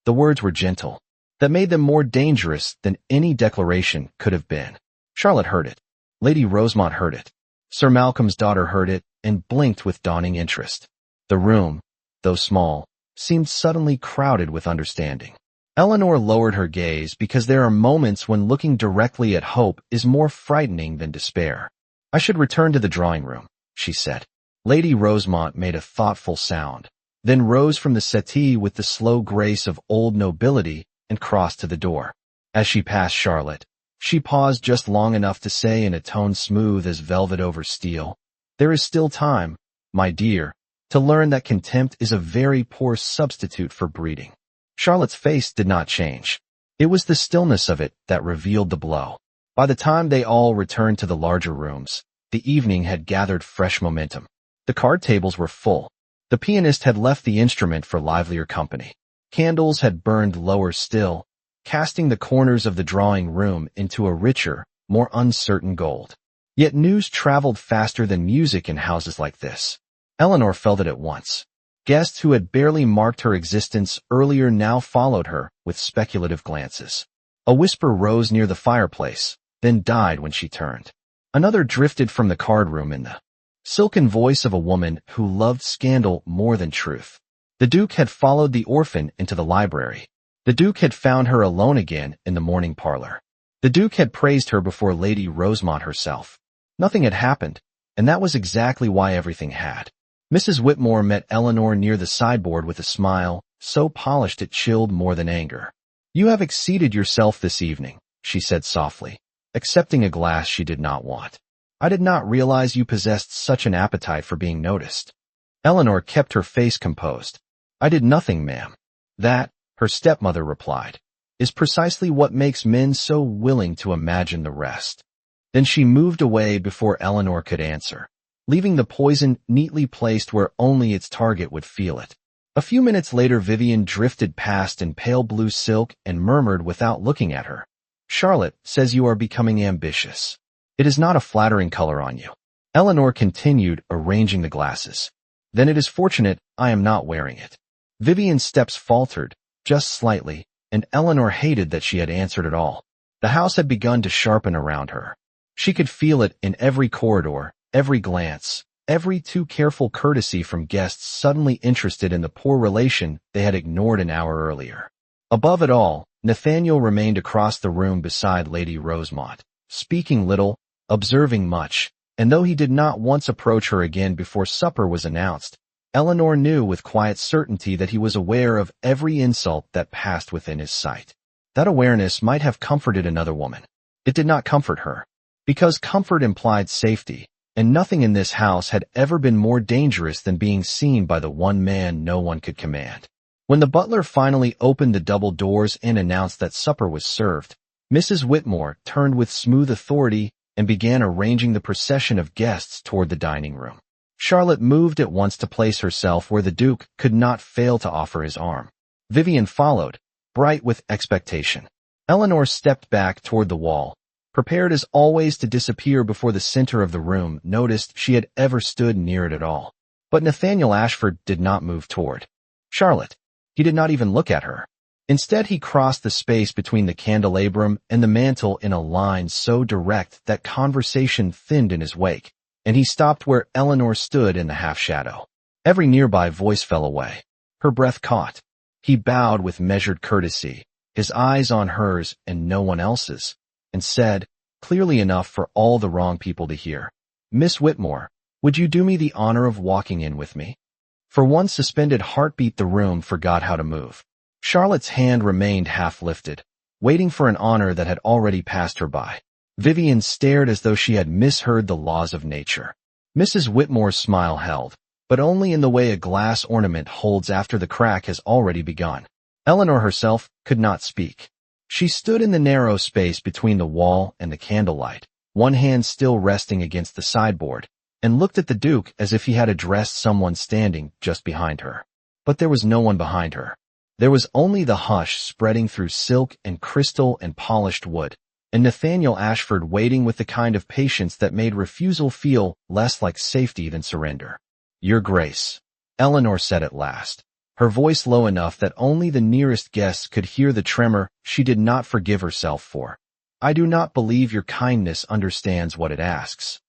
The words were gentle. That made them more dangerous than any declaration could have been. Charlotte heard it. Lady Rosemont heard it. Sir Malcolm's daughter heard it and blinked with dawning interest. The room, though small, seemed suddenly crowded with understanding. Eleanor lowered her gaze because there are moments when looking directly at hope is more frightening than despair. "I should return to the drawing room," she said. Lady Rosemont made a thoughtful sound, then rose from the settee with the slow grace of old nobility and crossed to the door. As she passed Charlotte, she paused just long enough to say in a tone smooth as velvet over steel, "There is still time, my dear, to learn that contempt is a very poor substitute for breeding." Charlotte's face did not change. It was the stillness of it that revealed the blow. By the time they all returned to the larger rooms, the evening had gathered fresh momentum. The card tables were full. The pianist had left the instrument for livelier company. Candles had burned lower still, casting the corners of the drawing room into a richer, more uncertain gold. Yet news traveled faster than music in houses like this. Eleanor felt it at once. Guests who had barely marked her existence earlier now followed her with speculative glances. A whisper rose near the fireplace, then died when she turned. Another drifted from the card room in the silken voice of a woman who loved scandal more than truth. The Duke had followed the orphan into the library. The Duke had found her alone again in the morning parlor. The Duke had praised her before Lady Rosemont herself. Nothing had happened, and that was exactly why everything had. Mrs. Whitmore met Eleanor near the sideboard with a smile, so polished it chilled more than anger. "You have exceeded yourself this evening," she said softly, accepting a glass she did not want. "I did not realize you possessed such an appetite for being noticed." Eleanor kept her face composed. "I did nothing, ma'am." "That," her stepmother replied, "is precisely what makes men so willing to imagine the rest." Then she moved away before Eleanor could answer, leaving the poison neatly placed where only its target would feel it. A few minutes later Vivian drifted past in pale blue silk and murmured without looking at her, "Charlotte says you are becoming ambitious. It is not a flattering color on you." Eleanor continued arranging the glasses. "Then it is fortunate I am not wearing it." Vivian's steps faltered, just slightly, and Eleanor hated that she had answered at all. The house had begun to sharpen around her. She could feel it in every corridor, every glance, every too careful courtesy from guests suddenly interested in the poor relation they had ignored an hour earlier. Above it all, Nathaniel remained across the room beside Lady Rosemont, speaking little, observing much, and though he did not once approach her again before supper was announced, Eleanor knew with quiet certainty that he was aware of every insult that passed within his sight. That awareness might have comforted another woman. It did not comfort her, because comfort implied safety, and nothing in this house had ever been more dangerous than being seen by the one man no one could command. When the butler finally opened the double doors and announced that supper was served, Mrs. Whitmore turned with smooth authority and began arranging the procession of guests toward the dining room. Charlotte moved at once to place herself where the Duke could not fail to offer his arm. Vivian followed, bright with expectation. Eleanor stepped back toward the wall, prepared as always to disappear before the center of the room noticed she had ever stood near it at all. But Nathaniel Ashford did not move toward Charlotte. He did not even look at her. Instead, he crossed the space between the candelabrum and the mantel in a line so direct that conversation thinned in his wake, and he stopped where Eleanor stood in the half-shadow. Every nearby voice fell away. Her breath caught. He bowed with measured courtesy, his eyes on hers and no one else's, and said, clearly enough for all the wrong people to hear, "Miss Whitmore, would you do me the honor of walking in with me?" For one suspended heartbeat the room forgot how to move. Charlotte's hand remained half-lifted, waiting for an honor that had already passed her by. Vivian stared as though she had misheard the laws of nature. Mrs. Whitmore's smile held, but only in the way a glass ornament holds after the crack has already begun. Eleanor herself could not speak. She stood in the narrow space between the wall and the candlelight, one hand still resting against the sideboard, and looked at the Duke as if he had addressed someone standing just behind her. But there was no one behind her. There was only the hush spreading through silk and crystal and polished wood, and Nathaniel Ashford waiting with the kind of patience that made refusal feel less like safety than surrender. "Your Grace," Eleanor said at last, her voice low enough that only the nearest guests could hear the tremor she did not forgive herself for. "I do not believe your kindness understands what it asks."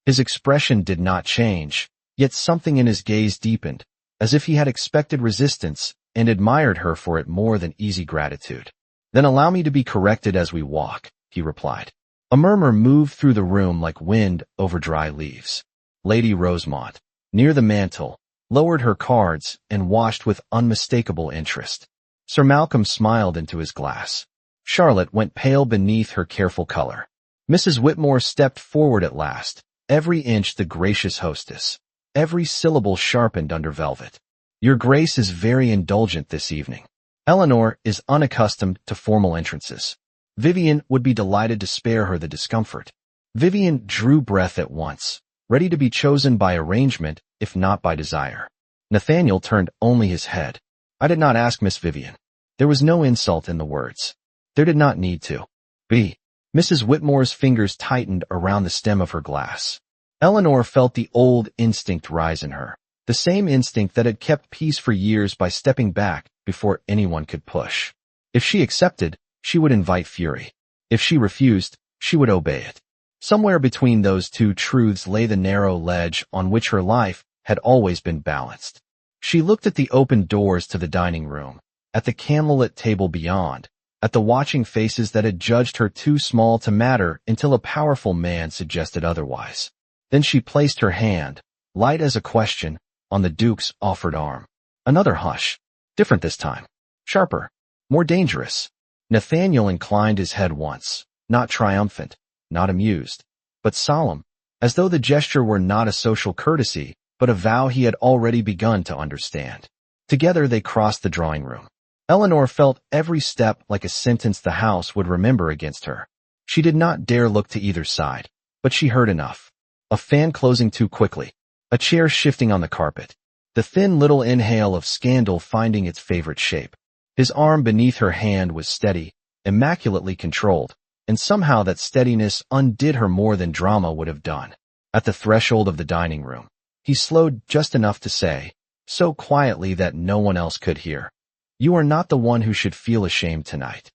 His expression did not change, yet something in his gaze deepened, as if he had expected resistance and admired her for it more than easy gratitude. "Then allow me to be corrected as we walk," he replied. A murmur moved through the room like wind over dry leaves. Lady Rosemont, near the mantel, lowered her cards and watched with unmistakable interest. Sir Malcolm smiled into his glass. Charlotte went pale beneath her careful color. Mrs. Whitmore stepped forward at last, every inch the gracious hostess, every syllable sharpened under velvet. "Your Grace is very indulgent this evening." Eleanor is unaccustomed to formal entrances. Vivian would be delighted to spare her the discomfort. Vivian drew breath at once, ready to be chosen by arrangement, if not by desire. Nathaniel turned only his head. "I did not ask Miss Vivian." There was no insult in the words. There did not need to be. Mrs. Whitmore's fingers tightened around the stem of her glass. Eleanor felt the old instinct rise in her, the same instinct that had kept peace for years by stepping back before anyone could push. If she accepted, she would invite fury. If she refused, she would obey it. Somewhere between those two truths lay the narrow ledge on which her life had always been balanced. She looked at the open doors to the dining room, at the candlelit table beyond, at the watching faces that had judged her too small to matter until a powerful man suggested otherwise. Then she placed her hand, light as a question, on the Duke's offered arm. Another hush. Different this time. Sharper. More dangerous. Nathaniel inclined his head once, not triumphant, not amused, but solemn, as though the gesture were not a social courtesy, but a vow he had already begun to understand. Together they crossed the drawing room. Eleanor felt every step like a sentence the house would remember against her. She did not dare look to either side, but she heard enough. A fan closing too quickly, a chair shifting on the carpet, the thin little inhale of scandal finding its favorite shape. His arm beneath her hand was steady, immaculately controlled, and somehow that steadiness undid her more than drama would have done. At the threshold of the dining room, he slowed just enough to say, so quietly that no one else could hear. "You are not the one who should feel ashamed tonight."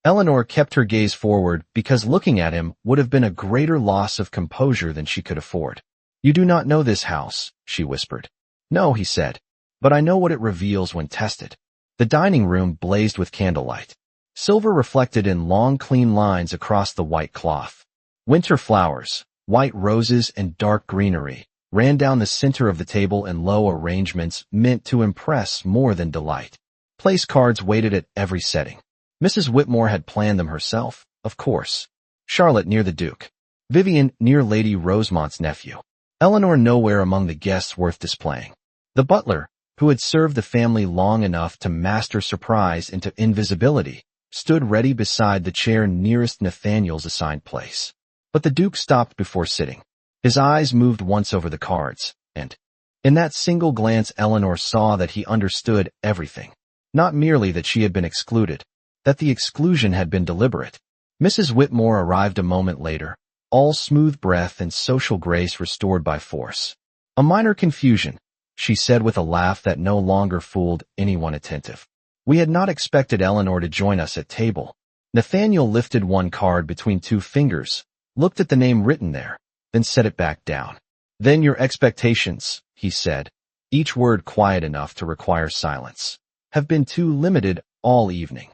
Eleanor kept her gaze forward because looking at him would have been a greater loss of composure than she could afford. "You do not know this house," she whispered. "No," he said, "but I know what it reveals when tested." The dining room blazed with candlelight. Silver reflected in long, clean lines across the white cloth. Winter flowers, white roses and dark greenery, ran down the center of the table in low arrangements meant to impress more than delight. Place cards waited at every setting. Mrs. Whitmore had planned them herself, of course. Charlotte near the Duke. Vivian near Lady Rosemont's nephew. Eleanor nowhere among the guests worth displaying. The butler, who had served the family long enough to master surprise into invisibility, stood ready beside the chair nearest Nathaniel's assigned place. But the Duke stopped before sitting. His eyes moved once over the cards, and in that single glance Eleanor saw that he understood everything. Not merely that she had been excluded, that the exclusion had been deliberate. Mrs. Whitmore arrived a moment later, all smooth breath and social grace restored by force. "A minor confusion," she said with a laugh that no longer fooled anyone attentive. "We had not expected Eleanor to join us at table." Nathaniel lifted one card between two fingers, looked at the name written there, then set it back down. "Then your expectations," he said, each word quiet enough to require silence, "have been too limited all evening."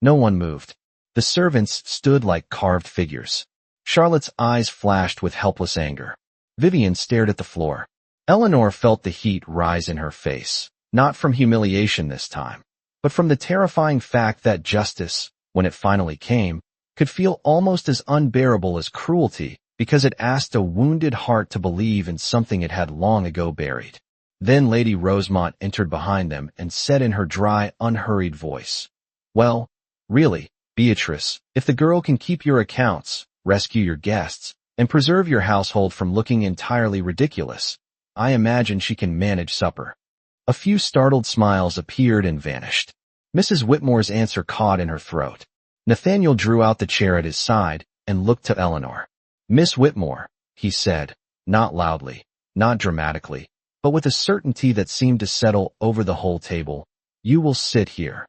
No one moved. The servants stood like carved figures. Charlotte's eyes flashed with helpless anger. Vivian stared at the floor. Eleanor felt the heat rise in her face, not from humiliation this time, but from the terrifying fact that justice, when it finally came, could feel almost as unbearable as cruelty because it asked a wounded heart to believe in something it had long ago buried. Then Lady Rosemont entered behind them and said in her dry, unhurried voice, "Well, really, Beatrice, if the girl can keep your accounts, rescue your guests, and preserve your household from looking entirely ridiculous, I imagine she can manage supper." A few startled smiles appeared and vanished. Mrs. Whitmore's answer caught in her throat. Nathaniel drew out the chair at his side and looked to Eleanor. "Miss Whitmore," he said, not loudly, not dramatically, but with a certainty that seemed to settle over the whole table, "you will sit here."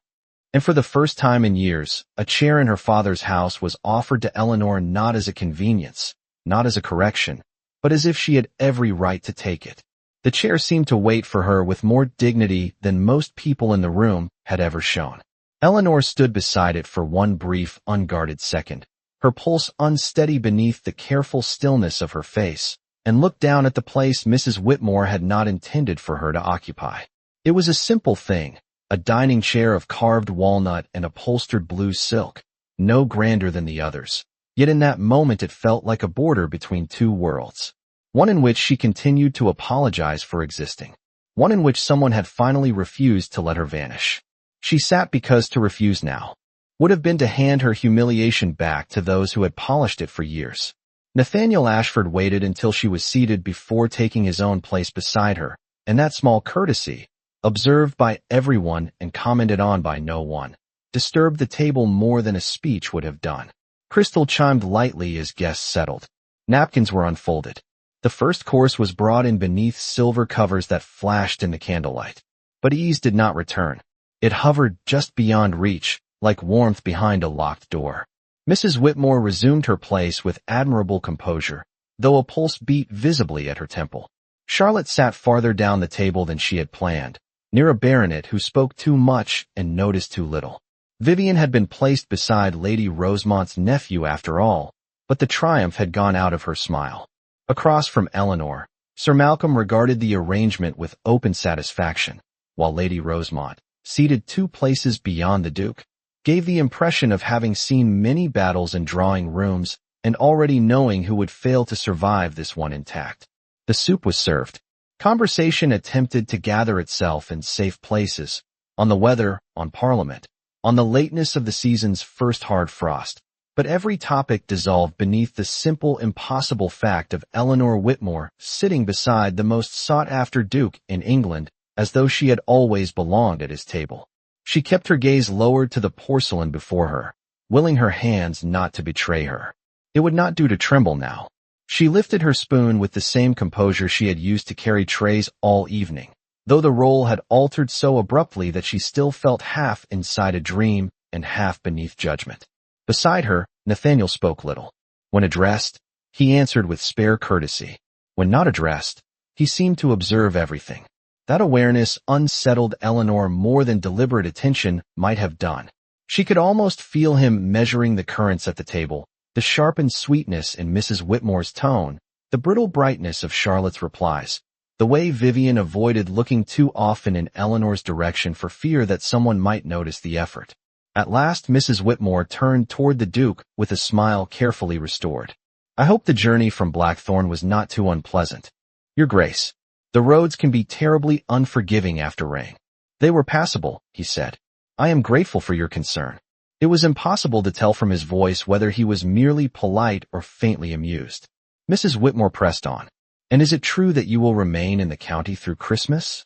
And for the first time in years, a chair in her father's house was offered to Eleanor not as a convenience, not as a correction, but as if she had every right to take it. The chair seemed to wait for her with more dignity than most people in the room had ever shown. Eleanor stood beside it for one brief, unguarded second, her pulse unsteady beneath the careful stillness of her face, and looked down at the place Mrs. Whitmore had not intended for her to occupy. It was a simple thing, a dining chair of carved walnut and upholstered blue silk, no grander than the others. Yet in that moment it felt like a border between two worlds, one in which she continued to apologize for existing, one in which someone had finally refused to let her vanish. She sat because to refuse now would have been to hand her humiliation back to those who had polished it for years. Nathaniel Ashford waited until she was seated before taking his own place beside her, and that small courtesy, observed by everyone and commented on by no one, disturbed the table more than a speech would have done. Crystal chimed lightly as guests settled. Napkins were unfolded. The first course was brought in beneath silver covers that flashed in the candlelight. But ease did not return. It hovered just beyond reach, like warmth behind a locked door. Mrs. Whitmore resumed her place with admirable composure, though a pulse beat visibly at her temple. Charlotte sat farther down the table than she had planned, near a baronet who spoke too much and noticed too little. Vivian had been placed beside Lady Rosemont's nephew after all, but the triumph had gone out of her smile. Across from Eleanor, Sir Malcolm regarded the arrangement with open satisfaction, while Lady Rosemont, seated 2 places beyond the Duke, gave the impression of having seen many battles in drawing rooms and already knowing who would fail to survive this one intact. The soup was served. Conversation attempted to gather itself in safe places, on the weather, on Parliament, on the lateness of the season's first hard frost, but every topic dissolved beneath the simple, impossible fact of Eleanor Whitmore sitting beside the most sought-after Duke in England, as though she had always belonged at his table. She kept her gaze lowered to the porcelain before her, willing her hands not to betray her. It would not do to tremble now. She lifted her spoon with the same composure she had used to carry trays all evening, though the role had altered so abruptly that she still felt half inside a dream and half beneath judgment. Beside her, Nathaniel spoke little. When addressed, he answered with spare courtesy. When not addressed, he seemed to observe everything. That awareness unsettled Eleanor more than deliberate attention might have done. She could almost feel him measuring the currents at the table, the sharpened sweetness in Mrs. Whitmore's tone, the brittle brightness of Charlotte's replies, the way Vivian avoided looking too often in Eleanor's direction for fear that someone might notice the effort. At last Mrs. Whitmore turned toward the Duke with a smile carefully restored. "I hope the journey from Blackthorn was not too unpleasant. Your Grace, the roads can be terribly unforgiving after rain." "They were passable," he said. "I am grateful for your concern." It was impossible to tell from his voice whether he was merely polite or faintly amused. Mrs. Whitmore pressed on. "And is it true that you will remain in the county through Christmas?"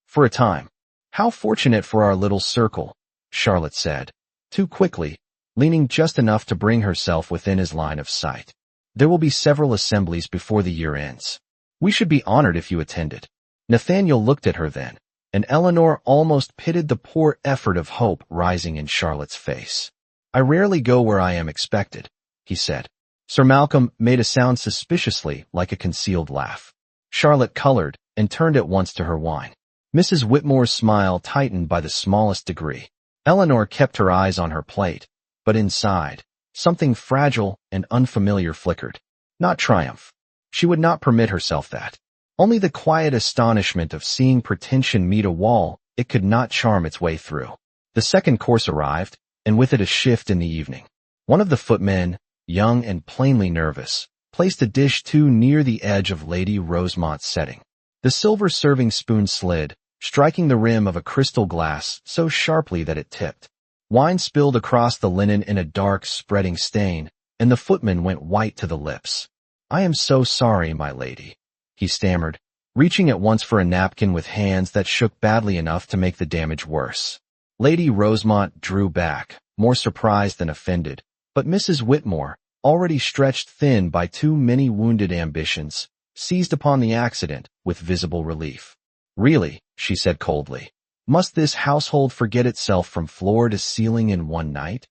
"For a time." "How fortunate for our little circle," Charlotte said, too quickly, leaning just enough to bring herself within his line of sight. "There will be several assemblies before the year ends. We should be honored if you attended." Nathaniel looked at her then, and Eleanor almost pitied the poor effort of hope rising in Charlotte's face. "I rarely go where I am expected," he said. Sir Malcolm made a sound suspiciously like a concealed laugh. Charlotte colored and turned at once to her wine. Mrs. Whitmore's smile tightened by the smallest degree. Eleanor kept her eyes on her plate, but inside, something fragile and unfamiliar flickered. Not triumph. She would not permit herself that. Only the quiet astonishment of seeing pretension meet a wall it could not charm its way through. The second course arrived, and with it a shift in the evening. One of the footmen, young and plainly nervous, placed a dish too near the edge of Lady Rosemont's setting. The silver serving spoon slid, striking the rim of a crystal glass so sharply that it tipped. Wine spilled across the linen in a dark, spreading stain, and the footman went white to the lips. "I am so sorry, my lady," he stammered, reaching at once for a napkin with hands that shook badly enough to make the damage worse. Lady Rosemont drew back, more surprised than offended, but Mrs. Whitmore, already stretched thin by too many wounded ambitions, seized upon the accident with visible relief. "Really," she said coldly, "must this household forget itself from floor to ceiling in one night?"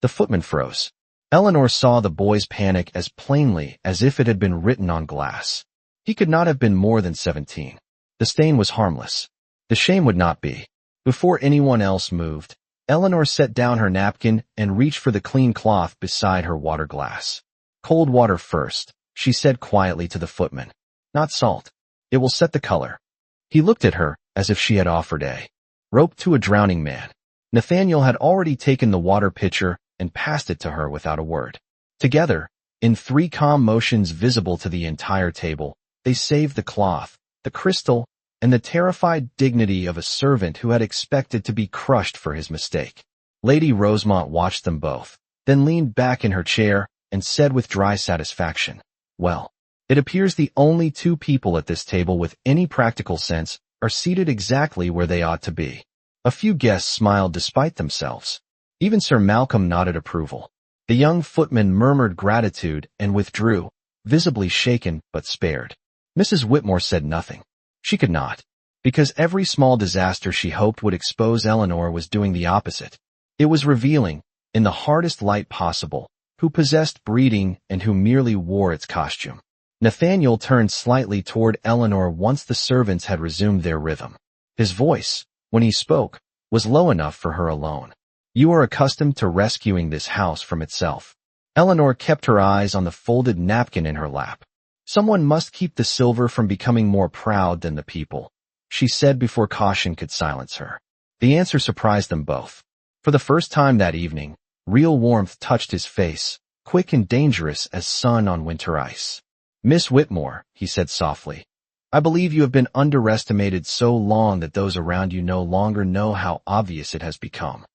The footman froze. Eleanor saw the boy's panic as plainly as if it had been written on glass. He could not have been more than 17. The stain was harmless. The shame would not be. Before anyone else moved, Eleanor set down her napkin and reached for the clean cloth beside her water glass. "Cold water first," she said quietly to the footman. "Not salt. It will set the color." He looked at her as if she had offered a rope to a drowning man. Nathaniel had already taken the water pitcher and passed it to her without a word. Together, in 3 calm motions visible to the entire table, they saved the cloth, the crystal, and the terrified dignity of a servant who had expected to be crushed for his mistake. Lady Rosemont watched them both, then leaned back in her chair and said with dry satisfaction, "Well, it appears the only 2 people at this table with any practical sense are seated exactly where they ought to be." A few guests smiled despite themselves. Even Sir Malcolm nodded approval. The young footman murmured gratitude and withdrew, visibly shaken but spared. Mrs. Whitmore said nothing. She could not, because every small disaster she hoped would expose Eleanor was doing the opposite. It was revealing, in the hardest light possible, who possessed breeding and who merely wore its costume. Nathaniel turned slightly toward Eleanor once the servants had resumed their rhythm. His voice, when he spoke, was low enough for her alone. "You are accustomed to rescuing this house from itself." Eleanor kept her eyes on the folded napkin in her lap. "Someone must keep the silver from becoming more proud than the people," she said before caution could silence her. The answer surprised them both. For the first time that evening, real warmth touched his face, quick and dangerous as sun on winter ice. "Miss Whitmore," he said softly, "I believe you have been underestimated so long that those around you no longer know how obvious it has become."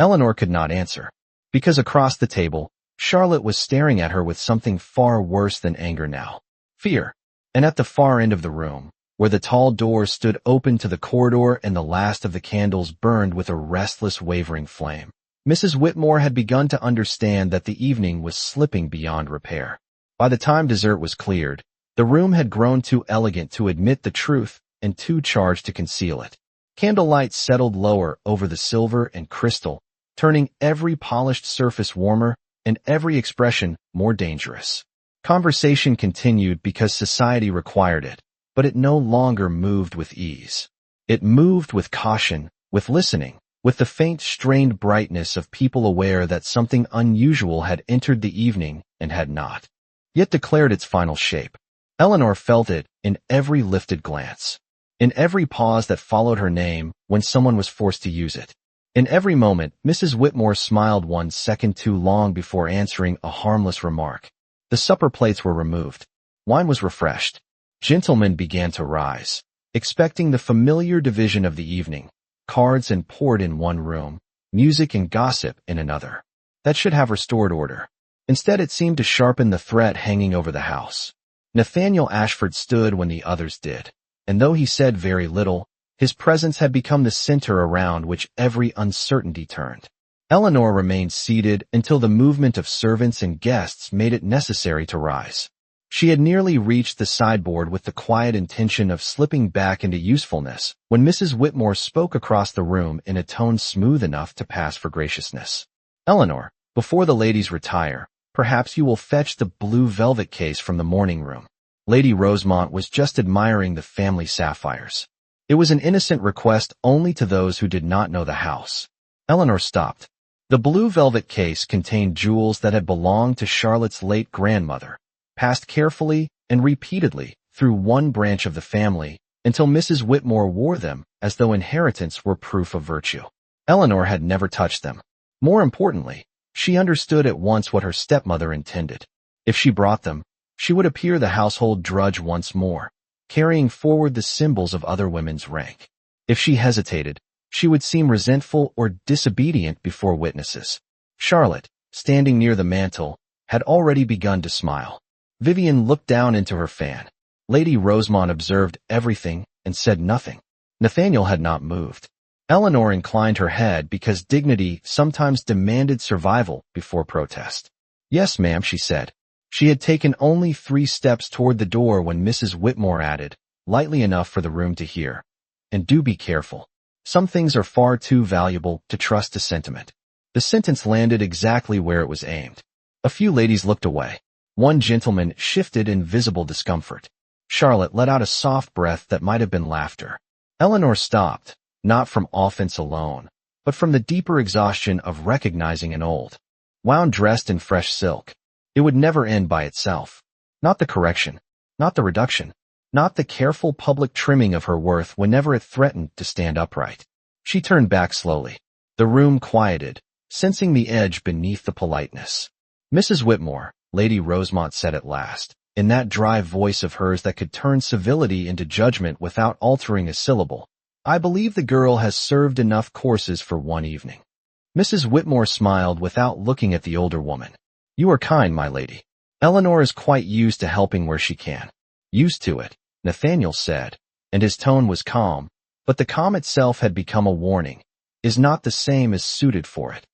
Eleanor could not answer, because across the table, Charlotte was staring at her with something far worse than anger now. Fear. And at the far end of the room, where the tall door stood open to the corridor and the last of the candles burned with a restless, wavering flame, Mrs. Whitmore had begun to understand that the evening was slipping beyond repair. By the time dessert was cleared, the room had grown too elegant to admit the truth and too charged to conceal it. Candlelight settled lower over the silver and crystal, turning every polished surface warmer and every expression more dangerous. Conversation continued because society required it, but it no longer moved with ease. It moved with caution, with listening, with the faint strained brightness of people aware that something unusual had entered the evening and had not yet declared its final shape. Eleanor felt it in every lifted glance, in every pause that followed her name when someone was forced to use it. In every moment, Mrs. Whitmore smiled 1 second too long before answering a harmless remark. The supper plates were removed. Wine was refreshed. Gentlemen began to rise, expecting the familiar division of the evening, cards and port in one room, music and gossip in another. That should have restored order. Instead, it seemed to sharpen the threat hanging over the house. Nathaniel Ashford stood when the others did, and though he said very little, his presence had become the center around which every uncertainty turned. Eleanor remained seated until the movement of servants and guests made it necessary to rise. She had nearly reached the sideboard with the quiet intention of slipping back into usefulness when Mrs. Whitmore spoke across the room in a tone smooth enough to pass for graciousness. "Eleanor, before the ladies retire, perhaps you will fetch the blue velvet case from the morning room." Lady Rosemont was just admiring the family sapphires. It was an innocent request only to those who did not know the house. Eleanor stopped. The blue velvet case contained jewels that had belonged to Charlotte's late grandmother, passed carefully and repeatedly through one branch of the family until Mrs. Whitmore wore them as though inheritance were proof of virtue. Eleanor had never touched them. More importantly, she understood at once what her stepmother intended. If she brought them, she would appear the household drudge once more, carrying forward the symbols of other women's rank. If she hesitated, she would seem resentful or disobedient before witnesses. Charlotte, standing near the mantel, had already begun to smile. Vivian looked down into her fan. Lady Rosemont observed everything and said nothing. Nathaniel had not moved. Eleanor inclined her head because dignity sometimes demanded survival before protest. "Yes, ma'am," she said. She had taken only 3 steps toward the door when Mrs. Whitmore added, lightly enough for the room to hear, "And do be careful. Some things are far too valuable to trust to sentiment." The sentence landed exactly where it was aimed. A few ladies looked away. One gentleman shifted in visible discomfort. Charlotte let out a soft breath that might have been laughter. Eleanor stopped, not from offense alone, but from the deeper exhaustion of recognizing an old, wound dressed in fresh silk. It would never end by itself. Not the correction, not the reduction, not the careful public trimming of her worth whenever it threatened to stand upright. She turned back slowly. The room quieted, sensing the edge beneath the politeness. "Mrs. Whitmore," Lady Rosemont said at last, in that dry voice of hers that could turn civility into judgment without altering a syllable, "I believe the girl has served enough courses for one evening." Mrs. Whitmore smiled without looking at the older woman. "You are kind, my lady. Eleanor is quite used to helping where she can." "Used to it," Nathaniel said, and his tone was calm, but the calm itself had become a warning, "is not the same as suited for it."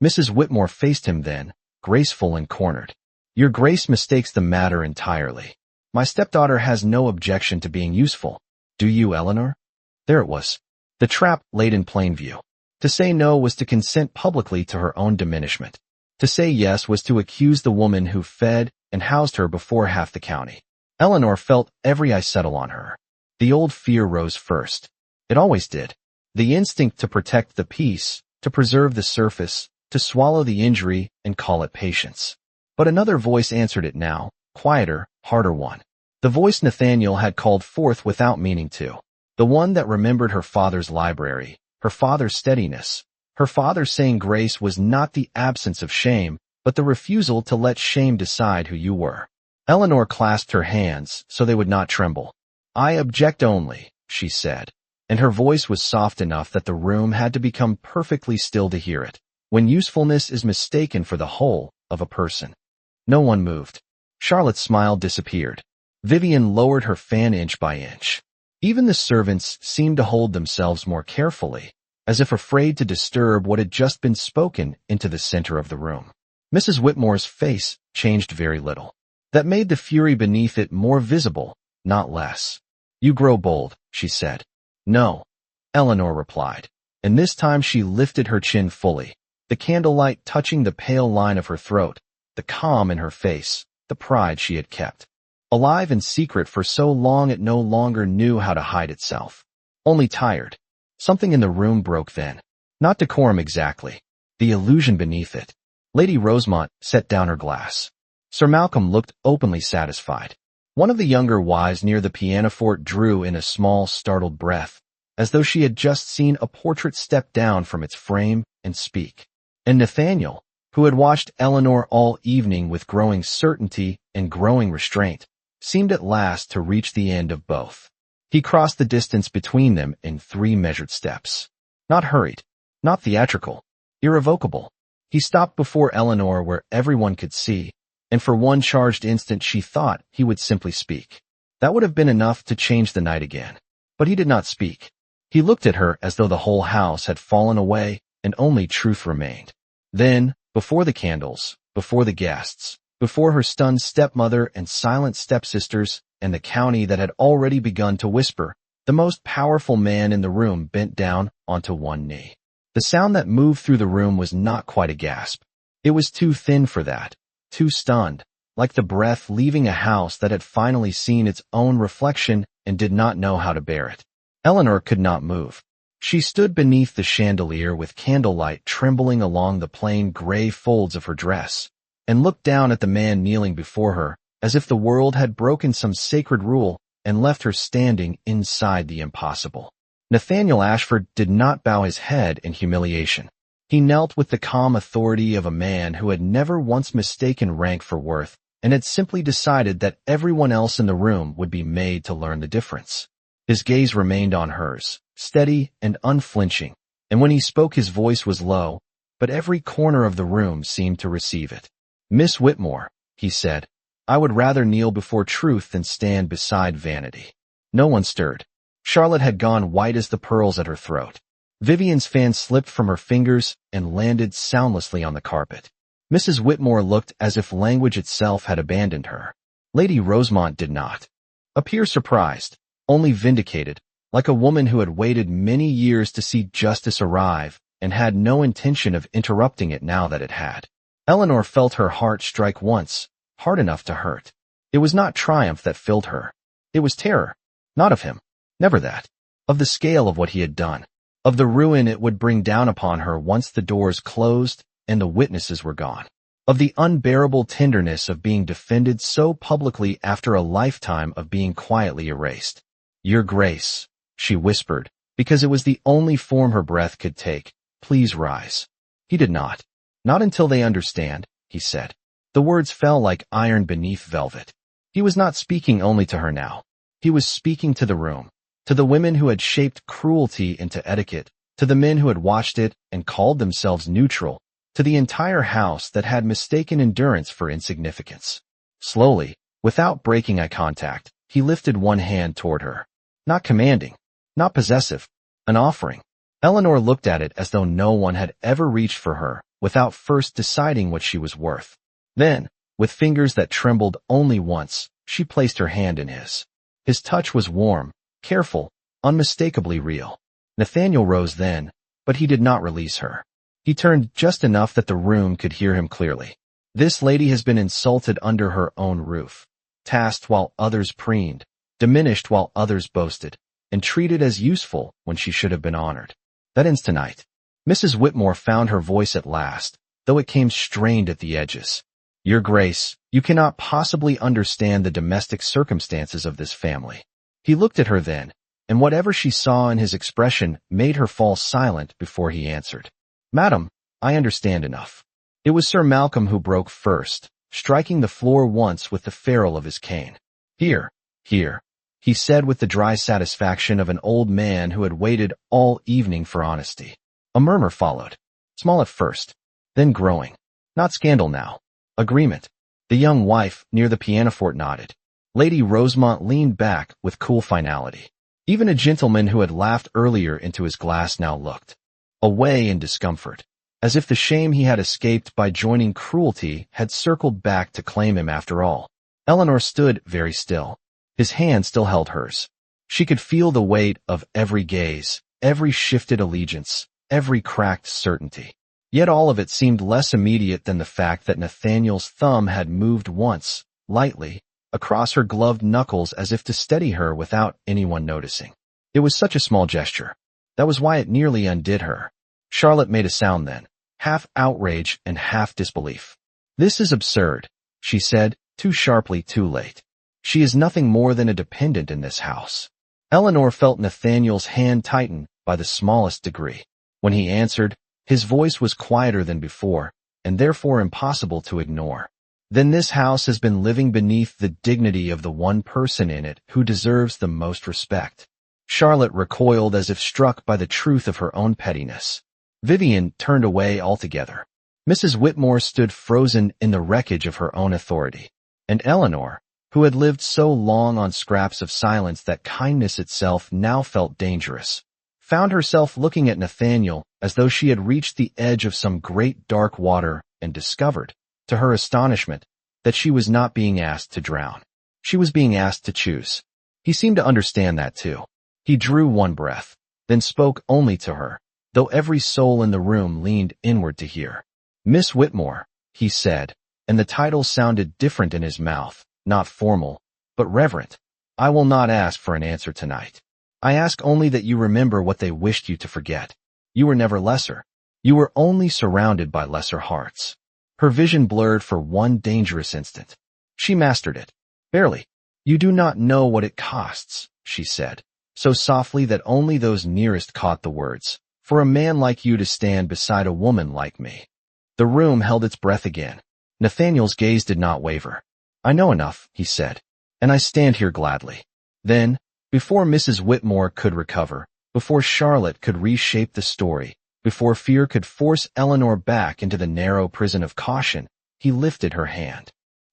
Mrs. Whitmore faced him then, graceful and cornered. "Your grace mistakes the matter entirely. My stepdaughter has no objection to being useful. Do you, Eleanor?" There it was. The trap laid in plain view. To say no was to consent publicly to her own diminishment. To say yes was to accuse the woman who fed and housed her before half the county. Eleanor felt every eye settle on her. The old fear rose first. It always did. The instinct to protect the peace, to preserve the surface, to swallow the injury and call it patience. But another voice answered it now, quieter, harder one. The voice Nathaniel had called forth without meaning to. The one that remembered her father's library, her father's steadiness. Her father saying grace was not the absence of shame, but the refusal to let shame decide who you were. Eleanor clasped her hands so they would not tremble. "I object only," she said, and her voice was soft enough that the room had to become perfectly still to hear it, "when usefulness is mistaken for the whole of a person." No one moved. Charlotte's smile disappeared. Vivian lowered her fan inch by inch. Even the servants seemed to hold themselves more carefully, as if afraid to disturb what had just been spoken into the center of the room. Mrs. Whitmore's face changed very little. That made the fury beneath it more visible, not less. You grow bold, she said. No, Eleanor replied, and this time she lifted her chin fully, the candlelight touching the pale line of her throat, the calm in her face, the pride she had kept. Alive in secret for so long it no longer knew how to hide itself. Only tired. Something in the room broke then. Not decorum exactly. The illusion beneath it. Lady Rosemont set down her glass. Sir Malcolm looked openly satisfied. One of the younger wives near the pianoforte drew in a small, startled breath, as though she had just seen a portrait step down from its frame and speak. And Nathaniel, who had watched Eleanor all evening with growing certainty and growing restraint, seemed at last to reach the end of both. He crossed the distance between them in 3 measured steps. Not hurried, not theatrical, irrevocable. He stopped before Eleanor where everyone could see, and for one charged instant she thought he would simply speak. That would have been enough to change the night again. But he did not speak. He looked at her as though the whole house had fallen away and only truth remained. Then, before the candles, before the guests, before her stunned stepmother and silent stepsisters and the county that had already begun to whisper, the most powerful man in the room bent down onto one knee. The sound that moved through the room was not quite a gasp. It was too thin for that, too stunned, like the breath leaving a house that had finally seen its own reflection and did not know how to bear it. Eleanor could not move. She stood beneath the chandelier with candlelight trembling along the plain gray folds of her dress, and looked down at the man kneeling before her, as if the world had broken some sacred rule and left her standing inside the impossible. Nathaniel Ashford did not bow his head in humiliation. He knelt with the calm authority of a man who had never once mistaken rank for worth, and had simply decided that everyone else in the room would be made to learn the difference. His gaze remained on hers, steady and unflinching, and when he spoke his voice was low, but every corner of the room seemed to receive it. "Miss Whitmore," he said, "I would rather kneel before truth than stand beside vanity." No one stirred. Charlotte had gone white as the pearls at her throat. Vivian's fan slipped from her fingers and landed soundlessly on the carpet. Mrs. Whitmore looked as if language itself had abandoned her. Lady Rosemont did not appear surprised, only vindicated, like a woman who had waited many years to see justice arrive and had no intention of interrupting it now that it had. Eleanor felt her heart strike once, hard enough to hurt. It was not triumph that filled her. It was terror. Not of him. Never that. Of the scale of what he had done. Of the ruin it would bring down upon her once the doors closed and the witnesses were gone. Of the unbearable tenderness of being defended so publicly after a lifetime of being quietly erased. "Your Grace," she whispered, because it was the only form her breath could take, "please rise." He did not. "Not until they understand," he said. The words fell like iron beneath velvet. He was not speaking only to her now. He was speaking to the room, to the women who had shaped cruelty into etiquette, to the men who had watched it and called themselves neutral, to the entire house that had mistaken endurance for insignificance. Slowly, without breaking eye contact, he lifted one hand toward her. Not commanding, not possessive, an offering. Eleanor looked at it as though no one had ever reached for her without first deciding what she was worth. Then, with fingers that trembled only once, she placed her hand in his. His touch was warm, careful, unmistakably real. Nathaniel rose then, but he did not release her. He turned just enough that the room could hear him clearly. This lady has been insulted under her own roof, tasked while others preened, diminished while others boasted, and treated as useful when she should have been honored. That ends tonight. Mrs. Whitmore found her voice at last, though it came strained at the edges. "Your Grace, you cannot possibly understand the domestic circumstances of this family." He looked at her then, and whatever she saw in his expression made her fall silent before he answered. "Madam, I understand enough." It was Sir Malcolm who broke first, striking the floor once with the ferrule of his cane. Here, he said with the dry satisfaction of an old man who had waited all evening for honesty. A murmur followed, small at first, then growing. Not scandal now. Agreement. The young wife near the pianoforte nodded. Lady Rosemont leaned back with cool finality. Even a gentleman who had laughed earlier into his glass now looked away in discomfort, as if the shame he had escaped by joining cruelty had circled back to claim him after all. Eleanor stood very still. His hand still held hers. She could feel the weight of every gaze, every shifted allegiance, every cracked certainty. Yet all of it seemed less immediate than the fact that Nathaniel's thumb had moved once, lightly, across her gloved knuckles as if to steady her without anyone noticing. It was such a small gesture. That was why it nearly undid her. Charlotte made a sound then, half outrage and half disbelief. "This is absurd," she said, too sharply, too late. "She is nothing more than a dependent in this house." Eleanor felt Nathaniel's hand tighten by the smallest degree. When he answered, his voice was quieter than before, and therefore impossible to ignore. "Then this house has been living beneath the dignity of the one person in it who deserves the most respect." Charlotte recoiled as if struck by the truth of her own pettiness. Vivian turned away altogether. Mrs. Whitmore stood frozen in the wreckage of her own authority. And Eleanor, who had lived so long on scraps of silence that kindness itself now felt dangerous, found herself looking at Nathaniel as though she had reached the edge of some great dark water and discovered, to her astonishment, that she was not being asked to drown. She was being asked to choose. He seemed to understand that too. He drew one breath, then spoke only to her, though every soul in the room leaned inward to hear. "Miss Whitmore," he said, and the title sounded different in his mouth, not formal, but reverent. "I will not ask for an answer tonight. I ask only that you remember what they wished you to forget. You were never lesser. You were only surrounded by lesser hearts." Her vision blurred for one dangerous instant. She mastered it. "Barely. You do not know what it costs," she said, so softly that only those nearest caught the words, "for a man like you to stand beside a woman like me." The room held its breath again. Nathaniel's gaze did not waver. "I know enough," he said, "and I stand here gladly." Then, before Mrs. Whitmore could recover, before Charlotte could reshape the story, before fear could force Eleanor back into the narrow prison of caution, he lifted her hand.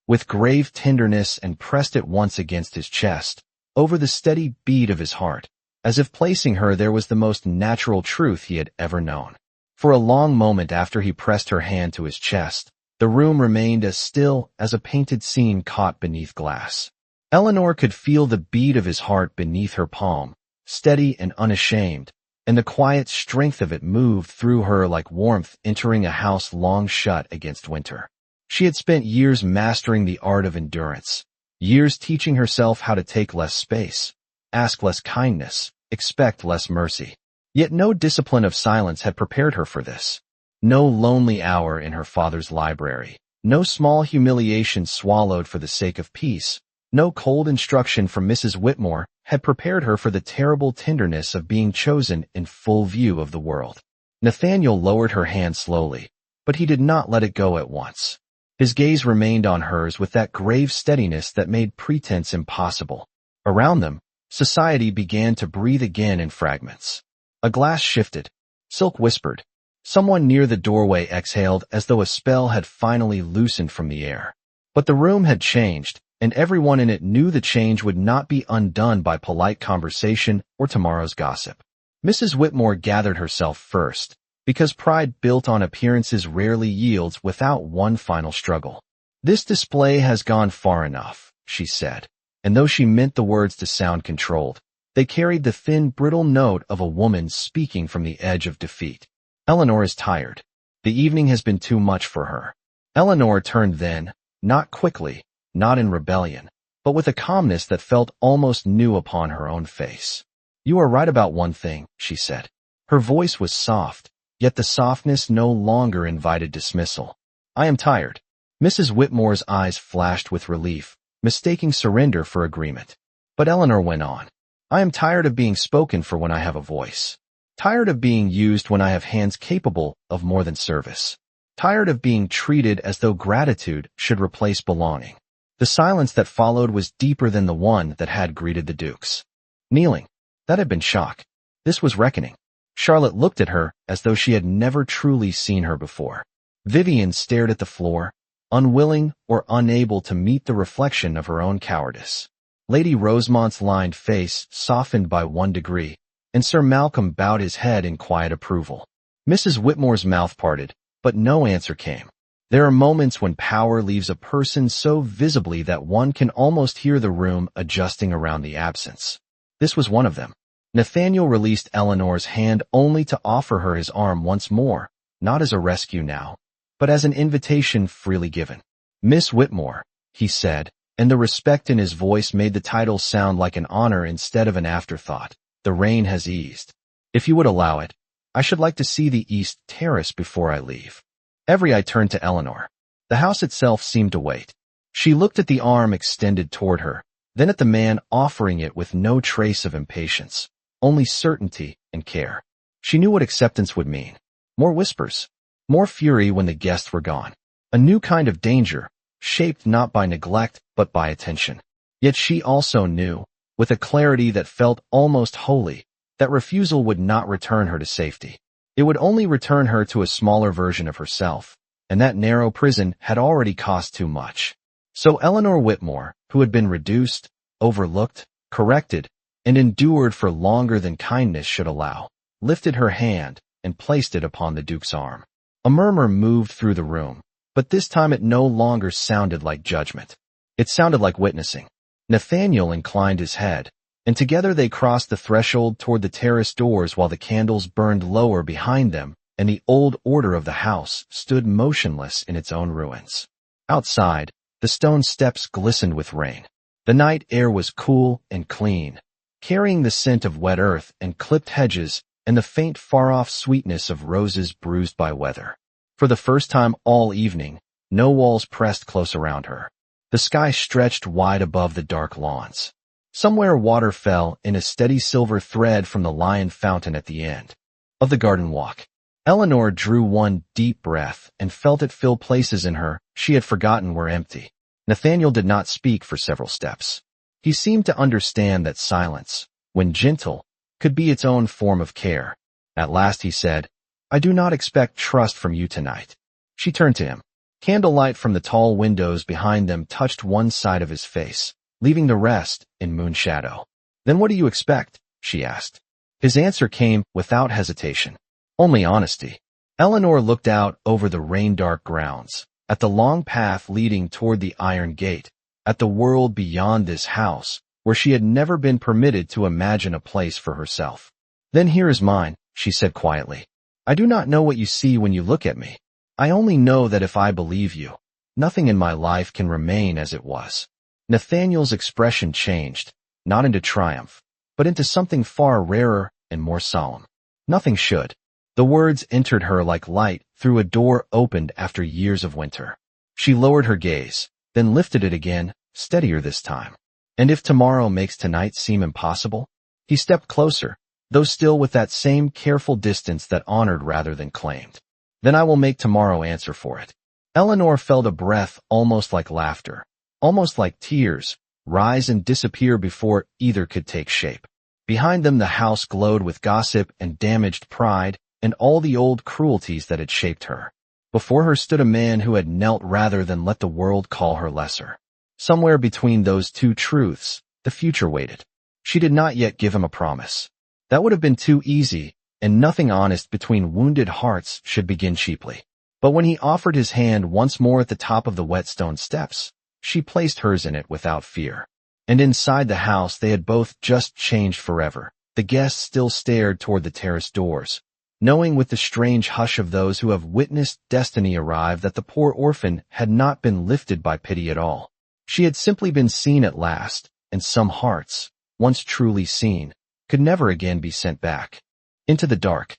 With grave tenderness and pressed it once against his chest, over the steady beat of his heart, as if placing her there was the most natural truth he had ever known. For a long moment after he pressed her hand to his chest, the room remained as still as a painted scene caught beneath glass. Eleanor could feel the beat of his heart beneath her palm, steady and unashamed, and the quiet strength of it moved through her like warmth entering a house long shut against winter. She had spent years mastering the art of endurance, years teaching herself how to take less space, ask less kindness, expect less mercy. Yet no discipline of silence had prepared her for this. No lonely hour in her father's library, no small humiliation swallowed for the sake of peace, no cold instruction from Mrs. Whitmore had prepared her for the terrible tenderness of being chosen in full view of the world. Nathaniel lowered her hand slowly, but he did not let it go at once. His gaze remained on hers with that grave steadiness that made pretense impossible. Around them, society began to breathe again in fragments. A glass shifted. Silk whispered. Someone near the doorway exhaled as though a spell had finally loosened from the air. But the room had changed, and everyone in it knew the change would not be undone by polite conversation or tomorrow's gossip. Mrs. Whitmore gathered herself first, because pride built on appearances rarely yields without one final struggle. "This display has gone far enough," she said, and though she meant the words to sound controlled, they carried the thin, brittle note of a woman speaking from the edge of defeat. "Eleanor is tired. The evening has been too much for her." Eleanor turned then, not quickly, not in rebellion, but with a calmness that felt almost new upon her own face. "You are right about one thing," she said. Her voice was soft, yet the softness no longer invited dismissal. "I am tired." Mrs. Whitmore's eyes flashed with relief, mistaking surrender for agreement. But Eleanor went on. "I am tired of being spoken for when I have a voice. Tired of being used when I have hands capable of more than service. Tired of being treated as though gratitude should replace belonging." The silence that followed was deeper than the one that had greeted the Dukes. Kneeling. That had been shock. This was reckoning. Charlotte looked at her as though she had never truly seen her before. Vivian stared at the floor, unwilling or unable to meet the reflection of her own cowardice. Lady Rosemont's lined face softened by 1 degree, and Sir Malcolm bowed his head in quiet approval. Mrs. Whitmore's mouth parted, but no answer came. There are moments when power leaves a person so visibly that one can almost hear the room adjusting around the absence. This was one of them. Nathaniel released Eleanor's hand only to offer her his arm once more, not as a rescue now, but as an invitation freely given. "Miss Whitmore," he said, and the respect in his voice made the title sound like an honor instead of an afterthought. "The rain has eased. If you would allow it, I should like to see the east terrace before I leave." Every eye turned to Eleanor. The house itself seemed to wait. She looked at the arm extended toward her, then at the man offering it with no trace of impatience, only certainty and care. She knew what acceptance would mean. More whispers, more fury when the guests were gone. A new kind of danger, shaped not by neglect but by attention. Yet she also knew, with a clarity that felt almost holy, that refusal would not return her to safety. It would only return her to a smaller version of herself, and that narrow prison had already cost too much. So Eleanor Whitmore, who had been reduced, overlooked, corrected, and endured for longer than kindness should allow, lifted her hand and placed it upon the Duke's arm. A murmur moved through the room, but this time it no longer sounded like judgment. It sounded like witnessing. Nathaniel inclined his head, and together they crossed the threshold toward the terrace doors while the candles burned lower behind them, and the old order of the house stood motionless in its own ruins. Outside, the stone steps glistened with rain. The night air was cool and clean, carrying the scent of wet earth and clipped hedges and the faint far-off sweetness of roses bruised by weather. For the first time all evening, no walls pressed close around her. The sky stretched wide above the dark lawns. Somewhere water fell in a steady silver thread from the lion fountain at the end of the garden walk. Eleanor drew one deep breath and felt it fill places in her she had forgotten were empty. Nathaniel did not speak for several steps. He seemed to understand that silence, when gentle, could be its own form of care. At last he said, "I do not expect trust from you tonight." She turned to him. Candlelight from the tall windows behind them touched one side of his face, leaving the rest in moon shadow. "Then what do you expect?" she asked. His answer came without hesitation. "Only honesty." Eleanor looked out over the rain-dark grounds, at the long path leading toward the iron gate, at the world beyond this house, where she had never been permitted to imagine a place for herself. "Then here is mine," she said quietly. "I do not know what you see when you look at me. I only know that if I believe you, nothing in my life can remain as it was." Nathaniel's expression changed, not into triumph, but into something far rarer and more solemn. "Nothing should." The words entered her like light through a door opened after years of winter. She lowered her gaze, then lifted it again, steadier this time. "And if tomorrow makes tonight seem impossible?" He stepped closer, though still with that same careful distance that honored rather than claimed. "Then I will make tomorrow answer for it." Eleanor felt a breath almost like laughter, almost like tears, rise and disappear before either could take shape. Behind them the house glowed with gossip and damaged pride, and all the old cruelties that had shaped her. Before her stood a man who had knelt rather than let the world call her lesser. Somewhere between those two truths, the future waited. She did not yet give him a promise. That would have been too easy, and nothing honest between wounded hearts should begin cheaply. But when he offered his hand once more at the top of the wet stone steps, she placed hers in it without fear. And inside the house they had both just changed forever. The guests still stared toward the terrace doors, knowing with the strange hush of those who have witnessed destiny arrive that the poor orphan had not been lifted by pity at all. She had simply been seen at last, and some hearts, once truly seen, could never again be sent back into the dark.